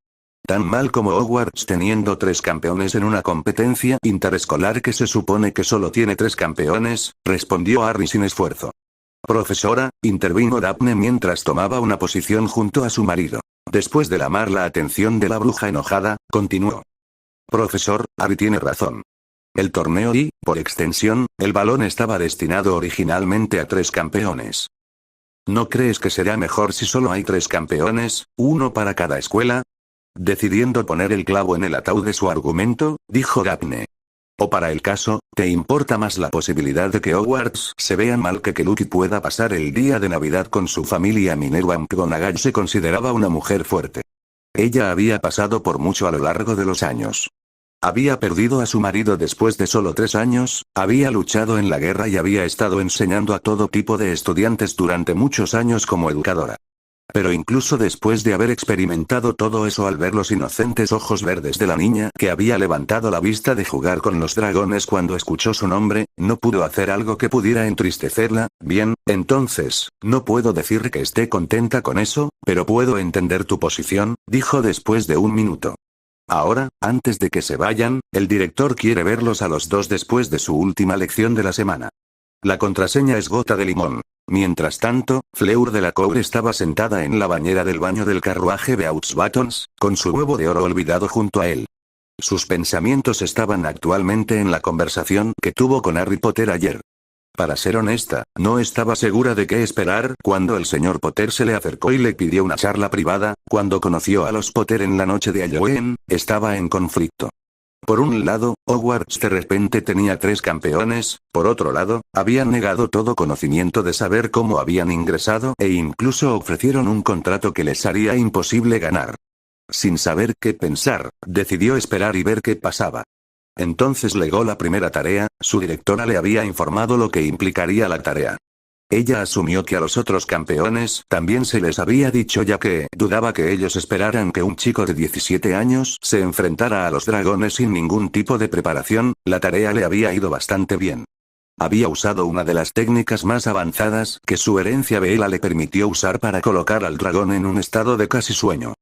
[SPEAKER 1] Tan mal como Hogwarts teniendo 3 campeones en una competencia interescolar que se supone que solo tiene 3 campeones, respondió Harry sin esfuerzo. Profesora, intervino Daphne mientras tomaba una posición junto a su marido. Después de llamar la atención de la bruja enojada, continuó. Profesor, Harry tiene razón. El torneo y, por extensión, el balón estaba destinado originalmente a 3 campeones. ¿No crees que será mejor si solo hay 3 campeones, uno para cada escuela? Decidiendo poner el clavo en el ataúd de su argumento, dijo Daphne.
[SPEAKER 2] O para el caso, ¿te importa más la posibilidad de que Hogwarts se vea mal que Lucky pueda pasar el día de Navidad con su familia? Minerva McGonagall se consideraba una mujer fuerte. Ella había pasado por mucho a lo largo de los años. Había perdido a su marido después de solo 3 años, había luchado en la guerra y había estado enseñando a todo tipo de estudiantes durante muchos años como educadora. Pero incluso después de haber experimentado todo eso, al ver los inocentes ojos verdes de la niña que había levantado la vista de jugar con los dragones cuando escuchó su nombre, no pudo hacer algo que pudiera entristecerla. Bien, entonces, no puedo decir que esté contenta con eso, pero puedo entender tu posición, dijo después de un minuto. Ahora, antes de que se vayan, el director quiere verlos a los dos después de su última lección de la semana. La contraseña es gota de limón. Mientras tanto, Fleur Delacour estaba sentada en la bañera del baño del carruaje Beaux Buttons, con su huevo de oro olvidado junto a él. Sus pensamientos estaban actualmente en la conversación que tuvo con Harry Potter ayer. Para ser honesta, no estaba segura de qué esperar cuando el señor Potter se le acercó y le pidió una charla privada. Cuando conoció a los Potter en la noche de Halloween, estaba en conflicto. Por un lado, Hogwarts de repente tenía 3 campeones, por otro lado, habían negado todo conocimiento de saber cómo habían ingresado e incluso ofrecieron un contrato que les haría imposible ganar. Sin saber qué pensar, decidió esperar y ver qué pasaba. Entonces legó la primera tarea, su directora le había informado lo que implicaría la tarea. Ella asumió que a los otros campeones también se les había dicho, ya que dudaba que ellos esperaran que un chico de 17 años se enfrentara a los dragones sin ningún tipo de preparación. La tarea le había ido bastante bien. Había usado una de las técnicas más avanzadas que su herencia Bella le permitió usar para colocar al dragón en un estado de casi sueño.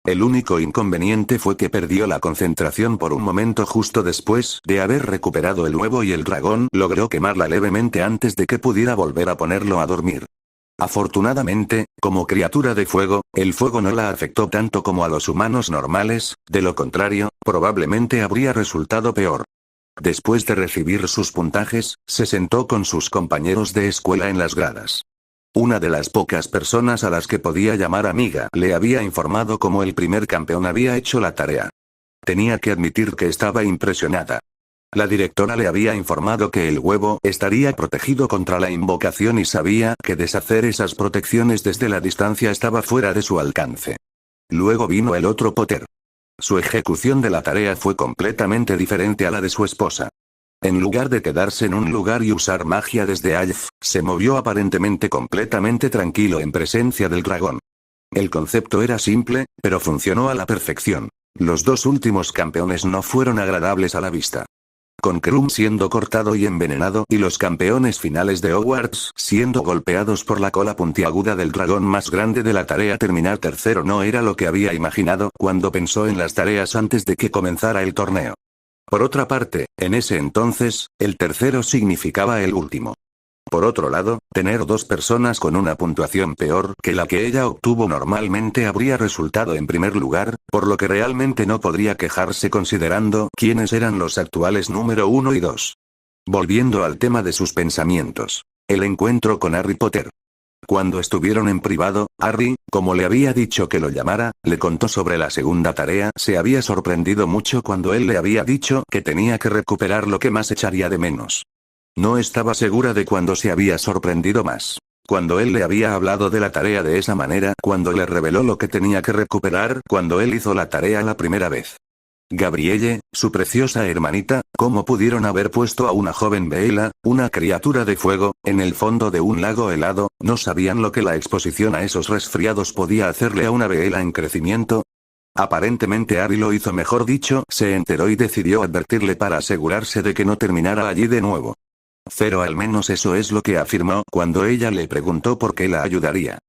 [SPEAKER 2] El único inconveniente fue que perdió la concentración por un momento justo después de haber recuperado el huevo y el dragón logró quemarla levemente antes de que pudiera volver a ponerlo a dormir. Afortunadamente, como criatura de fuego, el fuego no la afectó tanto como a los humanos normales, de lo contrario, probablemente habría resultado peor. Después de recibir sus puntajes, se sentó con sus compañeros de escuela en las gradas. Una de las pocas personas a las que podía llamar amiga le había informado cómo el primer campeón había hecho la tarea. Tenía que admitir que estaba impresionada. La directora le había informado que el huevo estaría protegido contra la invocación y sabía que deshacer esas protecciones desde la distancia estaba fuera de su alcance. Luego vino el otro Potter. Su ejecución de la tarea fue completamente diferente a la de su esposa. En lugar de quedarse en un lugar y usar magia desde Alf, se movió aparentemente completamente tranquilo en presencia del dragón. El concepto era simple, pero funcionó a la perfección. Los 2 últimos campeones no fueron agradables a la vista. Con Krum siendo cortado y envenenado y los campeones finales de Hogwarts siendo golpeados por la cola puntiaguda del dragón más grande de la tarea, terminar tercero no era lo que había imaginado cuando pensó en las tareas antes de que comenzara el torneo. Por otra parte, en ese entonces, el tercero significaba el último. Por otro lado, tener 2 personas con una puntuación peor que la que ella obtuvo normalmente habría resultado en primer lugar, por lo que realmente no podría quejarse considerando quiénes eran los actuales número 1 y 2. Volviendo al tema de sus pensamientos. El encuentro con Harry Potter. Cuando estuvieron en privado, Harry, como le había dicho que lo llamara, le contó sobre la segunda tarea. Se había sorprendido mucho cuando él le había dicho que tenía que recuperar lo que más echaría de menos. No estaba segura de cuándo se había sorprendido más. Cuando él le había hablado de la tarea de esa manera, cuando le reveló lo que tenía que recuperar, cuando él hizo la tarea la primera vez. Gabrielle, su preciosa hermanita, ¿cómo pudieron haber puesto a una joven Bella, una criatura de fuego, en el fondo de un lago helado? ¿No sabían lo que la exposición a esos resfriados podía hacerle a una Bella en crecimiento? Aparentemente Harry lo hizo, mejor dicho, se enteró y decidió advertirle para asegurarse de que no terminara allí de nuevo. Pero al menos eso es lo que afirmó cuando ella le preguntó por qué la ayudaría.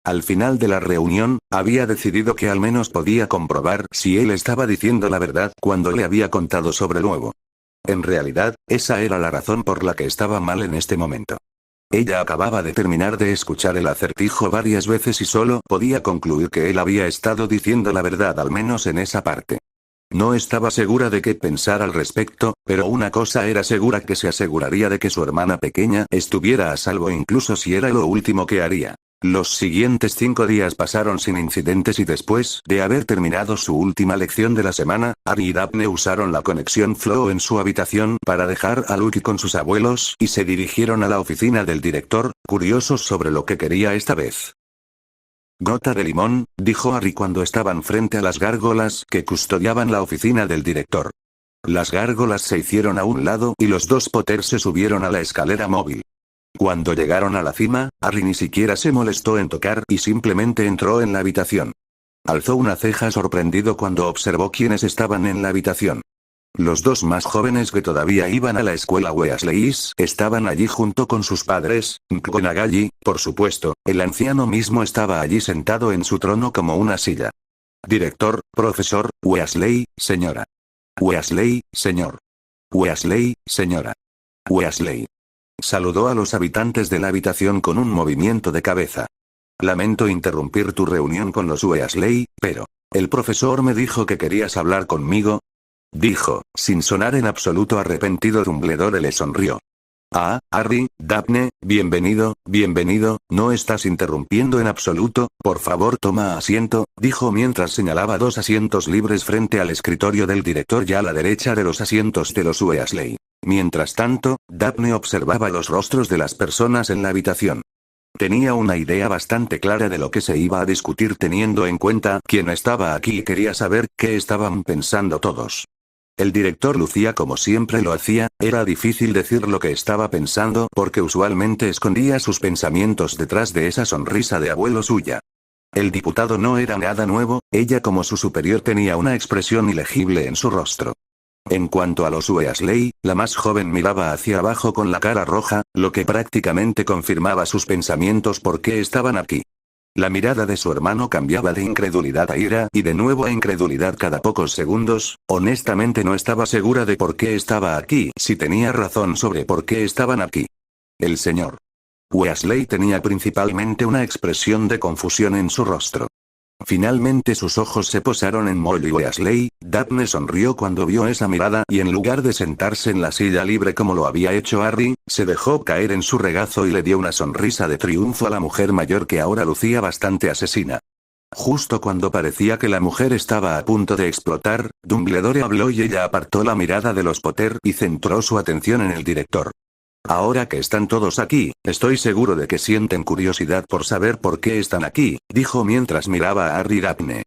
[SPEAKER 2] Al final de la reunión, había decidido que al menos podía comprobar si él estaba diciendo la verdad cuando le había contado sobre el huevo. En realidad, esa era la razón por la que estaba mal en este momento. Ella acababa de terminar de escuchar el acertijo varias veces y solo podía concluir que él había estado diciendo la verdad, al menos en esa parte. No estaba segura de qué pensar al respecto, pero una cosa era segura, que se aseguraría de que su hermana pequeña estuviera a salvo incluso si era lo último que haría.
[SPEAKER 1] Los siguientes 5 días pasaron sin incidentes y después de haber terminado su última lección de la semana, Harry y Daphne usaron la conexión Flow en su habitación para dejar a Lucky con sus abuelos y se dirigieron a la oficina del director, curiosos sobre lo que quería esta vez. Gota de limón, dijo Harry cuando estaban frente a las gárgolas que custodiaban la oficina del director. Las gárgolas se hicieron a un lado y los dos Potter se subieron a la escalera móvil. Cuando llegaron a la cima, Harry ni siquiera se molestó en tocar y simplemente entró en la habitación. Alzó una ceja sorprendido cuando observó quiénes estaban en la habitación. Los dos más jóvenes que todavía iban a la escuela Weasleys estaban allí junto con sus padres, McGonagall, por supuesto, el anciano mismo estaba allí sentado en su trono como una silla. Director, profesor, Weasley, señora. Weasley, señor. Weasley, señora. Weasley. Saludó a los habitantes de la habitación con un movimiento de cabeza. Lamento interrumpir tu reunión con los Weasley, pero... ¿El profesor me dijo que querías hablar conmigo? Dijo, sin sonar en absoluto arrepentido. Dumbledore le sonrió. Ah, Harry, Daphne, bienvenido, bienvenido, no estás interrumpiendo en absoluto, por favor toma asiento, dijo mientras señalaba 2 asientos libres frente al escritorio del director y a la derecha de los asientos de los Weasley. Mientras tanto, Daphne observaba los rostros de las personas en la habitación. Tenía una idea bastante clara de lo que se iba a discutir teniendo en cuenta quién estaba aquí y quería saber qué estaban pensando todos. El director lucía como siempre lo hacía, era difícil decir lo que estaba pensando porque usualmente escondía sus pensamientos detrás de esa sonrisa de abuelo suya. El diputado no era nada nuevo, ella como su superior tenía una expresión ilegible en su rostro. En cuanto a los Weasley, la más joven miraba hacia abajo con la cara roja, lo que prácticamente confirmaba sus pensamientos por qué estaban aquí. La mirada de su hermano cambiaba de incredulidad a ira y de nuevo a incredulidad cada pocos segundos, honestamente no estaba segura de por qué estaba aquí, si tenía razón sobre por qué estaban aquí. El señor Weasley tenía principalmente una expresión de confusión en su rostro. Finalmente sus ojos se posaron en Molly Weasley. Daphne sonrió cuando vio esa mirada y en lugar de sentarse en la silla libre como lo había hecho Harry, se dejó caer en su regazo y le dio una sonrisa de triunfo a la mujer mayor que ahora lucía bastante asesina. Justo cuando parecía que la mujer estaba a punto de explotar, Dumbledore habló y ella apartó la mirada de los Potter y centró su atención en el director. Ahora que están todos aquí, estoy seguro de que sienten curiosidad por saber por qué están aquí, dijo mientras miraba a Harry y Daphne.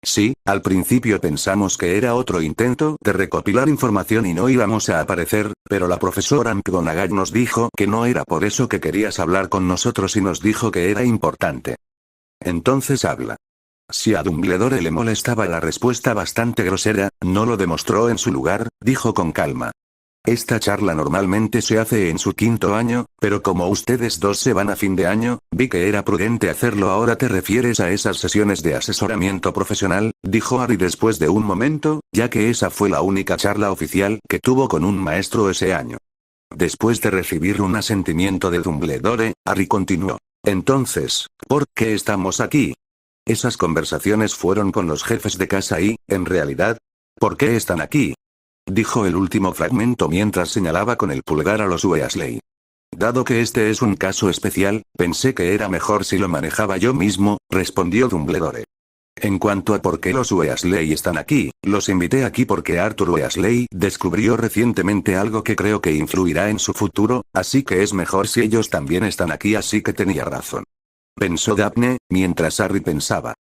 [SPEAKER 1] Sí, al principio pensamos que era otro intento de recopilar información y no íbamos a aparecer, pero la profesora McGonagall nos dijo que no era por eso que querías hablar con nosotros y nos dijo que era importante. Entonces habla. Si a Dumbledore le molestaba la respuesta bastante grosera, no lo demostró en su lugar, dijo con calma. Esta charla normalmente se hace en su 5º año, pero como ustedes dos se van a fin de año, vi que era prudente hacerlo. Ahora te refieres a esas sesiones de asesoramiento profesional, dijo Harry después de un momento, ya que esa fue la única charla oficial que tuvo con un maestro ese año. Después de recibir un asentimiento de Dumbledore, Harry continuó. Entonces, ¿por qué estamos aquí? Esas conversaciones fueron con los jefes de casa y, en realidad, ¿por qué están aquí? Dijo el último fragmento mientras señalaba con el pulgar a los Weasley. Dado que este es un caso especial, pensé que era mejor si lo manejaba yo mismo, respondió Dumbledore. En cuanto a por qué los Weasley están aquí, los invité aquí porque Arthur Weasley descubrió recientemente algo que creo que influirá en su futuro, así que es mejor si ellos también están aquí, así que tenía razón. Pensó Daphne, mientras Harry pensaba.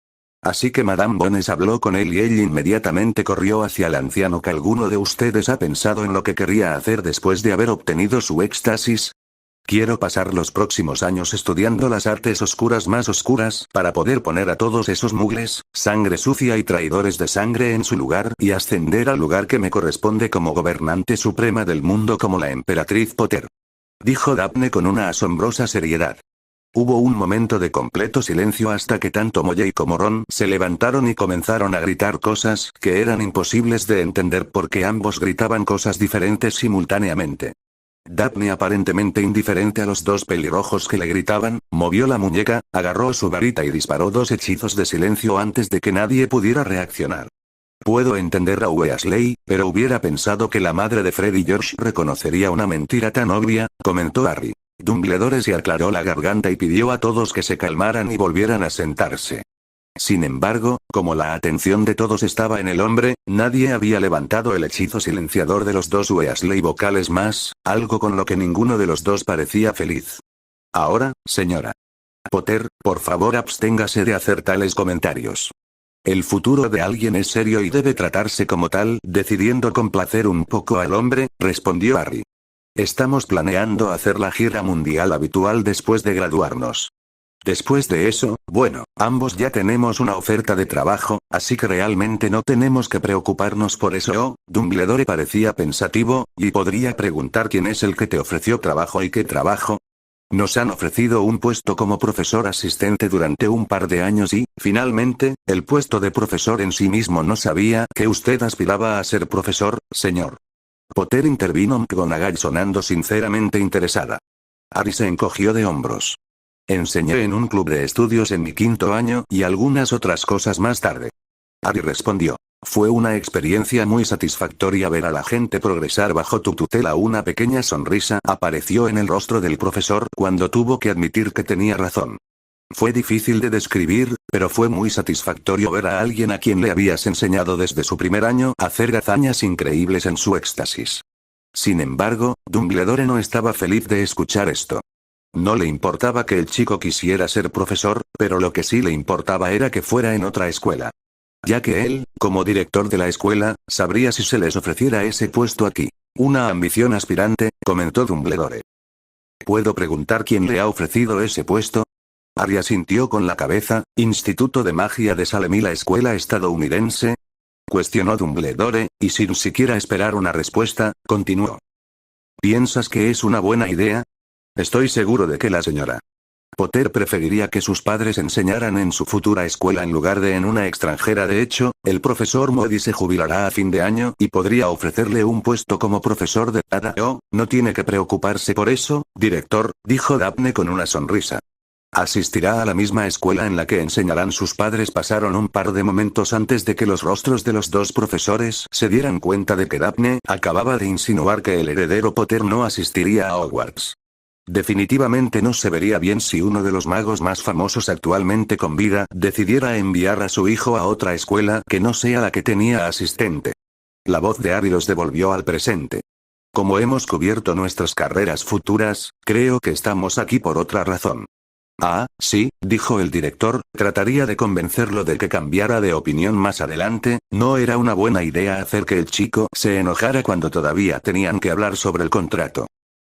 [SPEAKER 1] Así que Madame Bones habló con él y él inmediatamente corrió hacia el anciano. ¿Que alguno de ustedes ha pensado en lo que quería hacer después de haber obtenido su éxtasis? Quiero pasar los próximos años estudiando las artes oscuras más oscuras para poder poner a todos esos mugles, sangre sucia y traidores de sangre en su lugar y ascender al lugar que me corresponde como gobernante suprema del mundo como la emperatriz Potter. Dijo Daphne con una asombrosa seriedad. Hubo un momento de completo silencio hasta que tanto Molly como Ron se levantaron y comenzaron a gritar cosas que eran imposibles de entender porque ambos gritaban cosas diferentes simultáneamente. Daphne, aparentemente indiferente a los dos pelirrojos que le gritaban, movió la muñeca, agarró su varita y disparó 2 hechizos de silencio antes de que nadie pudiera reaccionar. Puedo entender a Weasley, pero hubiera pensado que la madre de Fred y George reconocería una mentira tan obvia, comentó Harry. Dumbledore se aclaró la garganta y pidió a todos que se calmaran y volvieran a sentarse. Sin embargo, como la atención de todos estaba en el hombre, nadie había levantado el hechizo silenciador de los dos Weasley vocales más, algo con lo que ninguno de los dos parecía feliz. Ahora, señora Potter, por favor absténgase de hacer tales comentarios. El futuro de alguien es serio y debe tratarse como tal, decidiendo complacer un poco al hombre, respondió Harry. Estamos planeando hacer la gira mundial habitual después de graduarnos. Después de eso, bueno, ambos ya tenemos una oferta de trabajo, así que realmente no tenemos que preocuparnos por eso. Oh, Dumbledore parecía pensativo, y podría preguntar quién es el que te ofreció trabajo y qué trabajo. Nos han ofrecido un puesto como profesor asistente durante un par de años y, finalmente, el puesto de profesor en sí mismo. No sabía que usted aspiraba a ser profesor, señor Potter, intervino McGonagall sonando sinceramente interesada. Harry se encogió de hombros. Enseñé en un club de estudios en mi quinto año y algunas otras cosas más tarde. Harry respondió. Fue una experiencia muy satisfactoria ver a la gente progresar bajo tu tutela. Una pequeña sonrisa apareció en el rostro del profesor cuando tuvo que admitir que tenía razón. Fue difícil de describir, pero fue muy satisfactorio ver a alguien a quien le habías enseñado desde su primer año a hacer hazañas increíbles en su éxtasis. Sin embargo, Dumbledore no estaba feliz de escuchar esto. No le importaba que el chico quisiera ser profesor, pero lo que sí le importaba era que fuera en otra escuela. Ya que él, como director de la escuela, sabría si se les ofreciera ese puesto aquí. Una ambición aspirante, comentó Dumbledore. ¿Puedo preguntar quién le ha ofrecido ese puesto? Harry asintió con la cabeza. ¿Instituto de Magia de Salem y la escuela estadounidense? Cuestionó Dumbledore, y sin siquiera esperar una respuesta, continuó. ¿Piensas que es una buena idea? Estoy seguro de que la señora Potter preferiría que sus padres enseñaran en su futura escuela en lugar de en una extranjera. De hecho, el profesor Moody se jubilará a fin de año y podría ofrecerle un puesto como profesor de Oh, no tiene que preocuparse por eso, director, dijo Daphne con una sonrisa. Asistirá a la misma escuela en la que enseñarán sus padres. Pasaron un par de momentos antes de que los rostros de los dos profesores se dieran cuenta de que Daphne acababa de insinuar que el heredero Potter no asistiría a Hogwarts. Definitivamente no se vería bien si uno de los magos más famosos actualmente con vida decidiera enviar a su hijo a otra escuela que no sea la que tenía asistente. La voz de Harry los devolvió al presente. Como hemos cubierto nuestras carreras futuras, creo que estamos aquí por otra razón. Ah, sí, dijo el director, trataría de convencerlo de que cambiara de opinión más adelante. No era una buena idea hacer que el chico se enojara cuando todavía tenían que hablar sobre el contrato.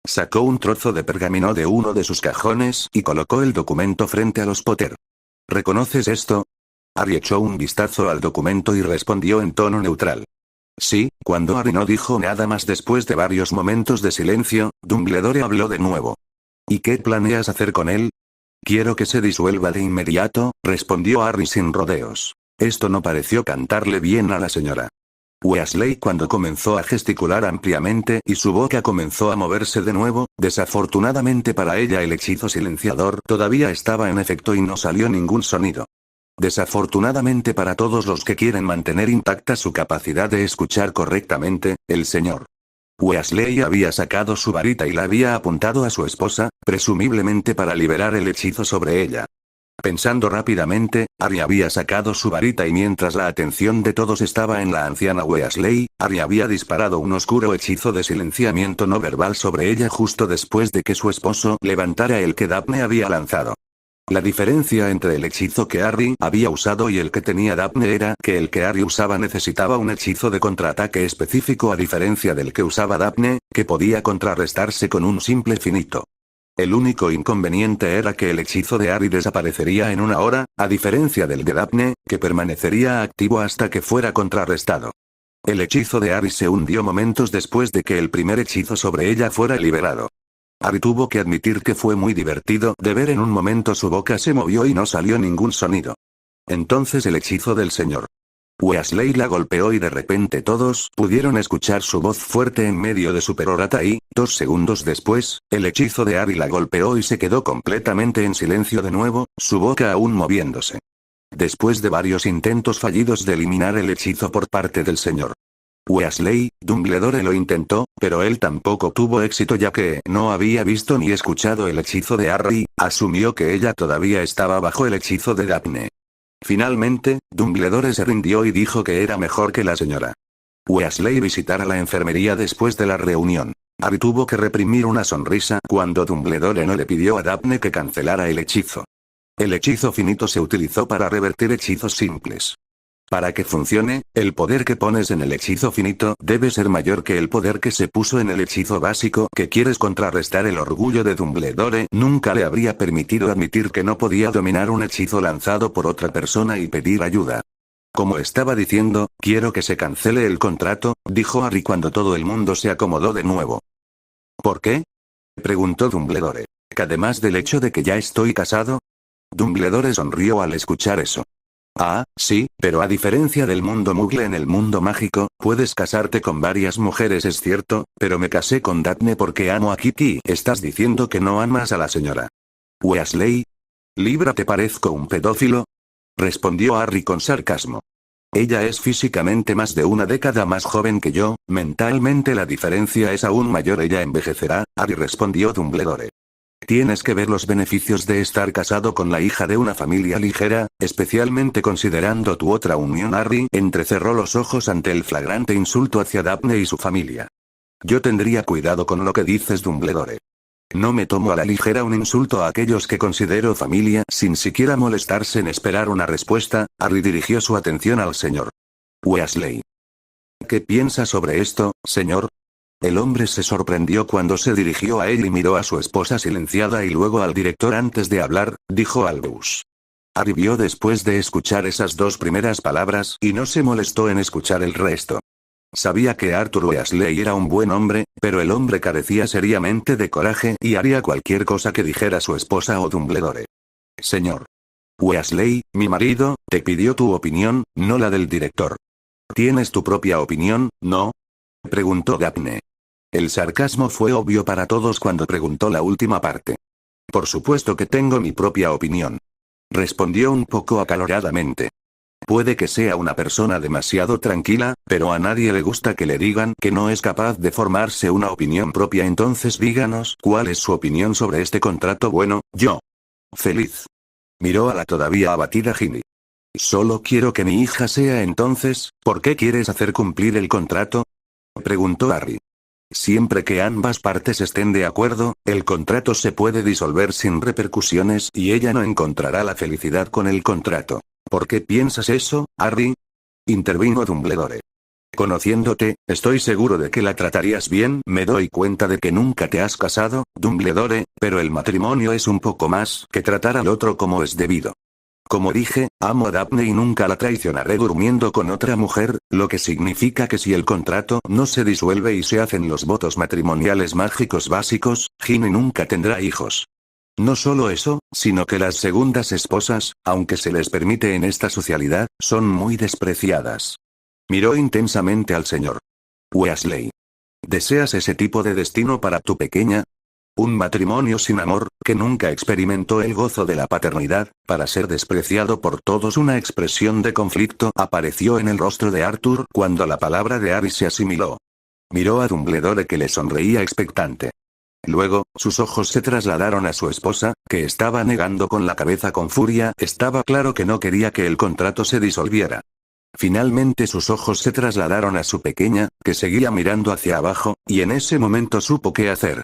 [SPEAKER 1] Sacó un trozo de pergamino de uno de sus cajones y colocó el documento frente a los Potter. ¿Reconoces esto? Harry echó un vistazo al documento y respondió en tono neutral. Sí. Cuando Harry no dijo nada más después de varios momentos de silencio, Dumbledore habló de nuevo. ¿Y qué planeas hacer con él? Quiero que se disuelva de inmediato, respondió Harry sin rodeos. Esto no pareció cantarle bien a la señora Weasley cuando comenzó a gesticular ampliamente y su boca comenzó a moverse de nuevo. Desafortunadamente para ella el hechizo silenciador todavía estaba en efecto y no salió ningún sonido. Desafortunadamente para todos los que quieren mantener intacta su capacidad de escuchar correctamente, el señor Weasley había sacado su varita y la había apuntado a su esposa, presumiblemente para liberar el hechizo sobre ella. Pensando rápidamente, Harry había sacado su varita y mientras la atención de todos estaba en la anciana Weasley, Harry había disparado un oscuro hechizo de silenciamiento no verbal sobre ella justo después de que su esposo levantara el que Daphne había lanzado. La diferencia entre el hechizo que Harry había usado y el que tenía Daphne era que el que Harry usaba necesitaba un hechizo de contraataque específico a diferencia del que usaba Daphne, que podía contrarrestarse con un simple finito. El único inconveniente era que el hechizo de Harry desaparecería en una hora, a diferencia del de Daphne, que permanecería activo hasta que fuera contrarrestado. El hechizo de Harry se hundió momentos después de que el primer hechizo sobre ella fuera liberado. Harry tuvo que admitir que fue muy divertido de ver en un momento su boca se movió y no salió ningún sonido. Entonces el hechizo del señor Weasley la golpeó y de repente todos pudieron escuchar su voz fuerte en medio de su perorata y, 2 segundos después, el hechizo de Harry la golpeó y se quedó completamente en silencio de nuevo, su boca aún moviéndose. Después de varios intentos fallidos de eliminar el hechizo por parte del señor Weasley, Dumbledore lo intentó, pero él tampoco tuvo éxito ya que no había visto ni escuchado el hechizo de Harry, asumió que ella todavía estaba bajo el hechizo de Daphne. Finalmente, Dumbledore se rindió y dijo que era mejor que la señora Weasley visitara la enfermería después de la reunión. Harry tuvo que reprimir una sonrisa cuando Dumbledore no le pidió a Daphne que cancelara el hechizo. El hechizo finito se utilizó para revertir hechizos simples. Para que funcione, el poder que pones en el hechizo finito debe ser mayor que el poder que se puso en el hechizo básico que quieres contrarrestar. El orgullo de Dumbledore nunca le habría permitido admitir que no podía dominar un hechizo lanzado por otra persona y pedir ayuda. Como estaba diciendo, quiero que se cancele el contrato, dijo Harry cuando todo el mundo se acomodó de nuevo. ¿Por qué?, preguntó Dumbledore. ¿Que además del hecho de que ya estoy casado? Dumbledore sonrió al escuchar eso. Ah, sí, pero a diferencia del mundo muggle, en el mundo mágico, puedes casarte con varias mujeres, es cierto, pero me casé con Daphne porque amo a Kitty. ¿Estás diciendo que no amas a la señora Weasley? Libra, ¿te parezco un pedófilo?, respondió Harry con sarcasmo. Ella es físicamente más de una década más joven que yo, mentalmente la diferencia es aún mayor. Ella envejecerá, Harry, respondió Dumbledore. Tienes que ver los beneficios de estar casado con la hija de una familia ligera, especialmente considerando tu otra unión. Harry entrecerró los ojos ante el flagrante insulto hacia Daphne y su familia. Yo tendría cuidado con lo que dices, Dumbledore. No me tomo a la ligera un insulto a aquellos que considero familia. Sin siquiera molestarse en esperar una respuesta, Harry dirigió su atención al señor Weasley. ¿Qué piensa sobre esto, señor? El hombre se sorprendió cuando se dirigió a él y miró a su esposa silenciada y luego al director antes de hablar, dijo Albus. Harry vio después de escuchar esas dos primeras palabras y no se molestó en escuchar el resto. Sabía que Arthur Weasley era un buen hombre, pero el hombre carecía seriamente de coraje y haría cualquier cosa que dijera su esposa o Dumbledore. Señor Weasley, mi marido, te pidió tu opinión, no la del director. ¿Tienes tu propia opinión, no?, preguntó Daphne. El sarcasmo fue obvio para todos cuando preguntó la última parte. Por supuesto que tengo mi propia opinión, respondió un poco acaloradamente. Puede que sea una persona demasiado tranquila, pero a nadie le gusta que le digan que no es capaz de formarse una opinión propia. Entonces díganos cuál es su opinión sobre este contrato. Bueno, yo feliz. Miró a la todavía abatida Ginny. Solo quiero que mi hija sea. Entonces, ¿por qué quieres hacer cumplir el contrato?, preguntó Harry. Siempre que ambas partes estén de acuerdo, el contrato se puede disolver sin repercusiones y ella no encontrará la felicidad con el contrato. ¿Por qué piensas eso, Harry?, intervino Dumbledore. Conociéndote, estoy seguro de que la tratarías bien. Me doy cuenta de que nunca te has casado, Dumbledore, pero el matrimonio es un poco más que tratar al otro como es debido. Como dije, amo a Daphne y nunca la traicionaré durmiendo con otra mujer, lo que significa que si el contrato no se disuelve y se hacen los votos matrimoniales mágicos básicos, Ginny nunca tendrá hijos. No solo eso, sino que las segundas esposas, aunque se les permite en esta sociedad, son muy despreciadas. Miró intensamente al señor Weasley. ¿Deseas ese tipo de destino para tu pequeña? Un matrimonio sin amor, que nunca experimentó el gozo de la paternidad, para ser despreciado por todos. Una expresión de conflicto apareció en el rostro de Arthur cuando la palabra de Harry se asimiló. Miró a Dumbledore que le sonreía expectante. Luego, sus ojos se trasladaron a su esposa, que estaba negando con la cabeza con furia. Estaba claro que no quería que el contrato se disolviera. Finalmente sus ojos se trasladaron a su pequeña, que seguía mirando hacia abajo, y en ese momento supo qué hacer.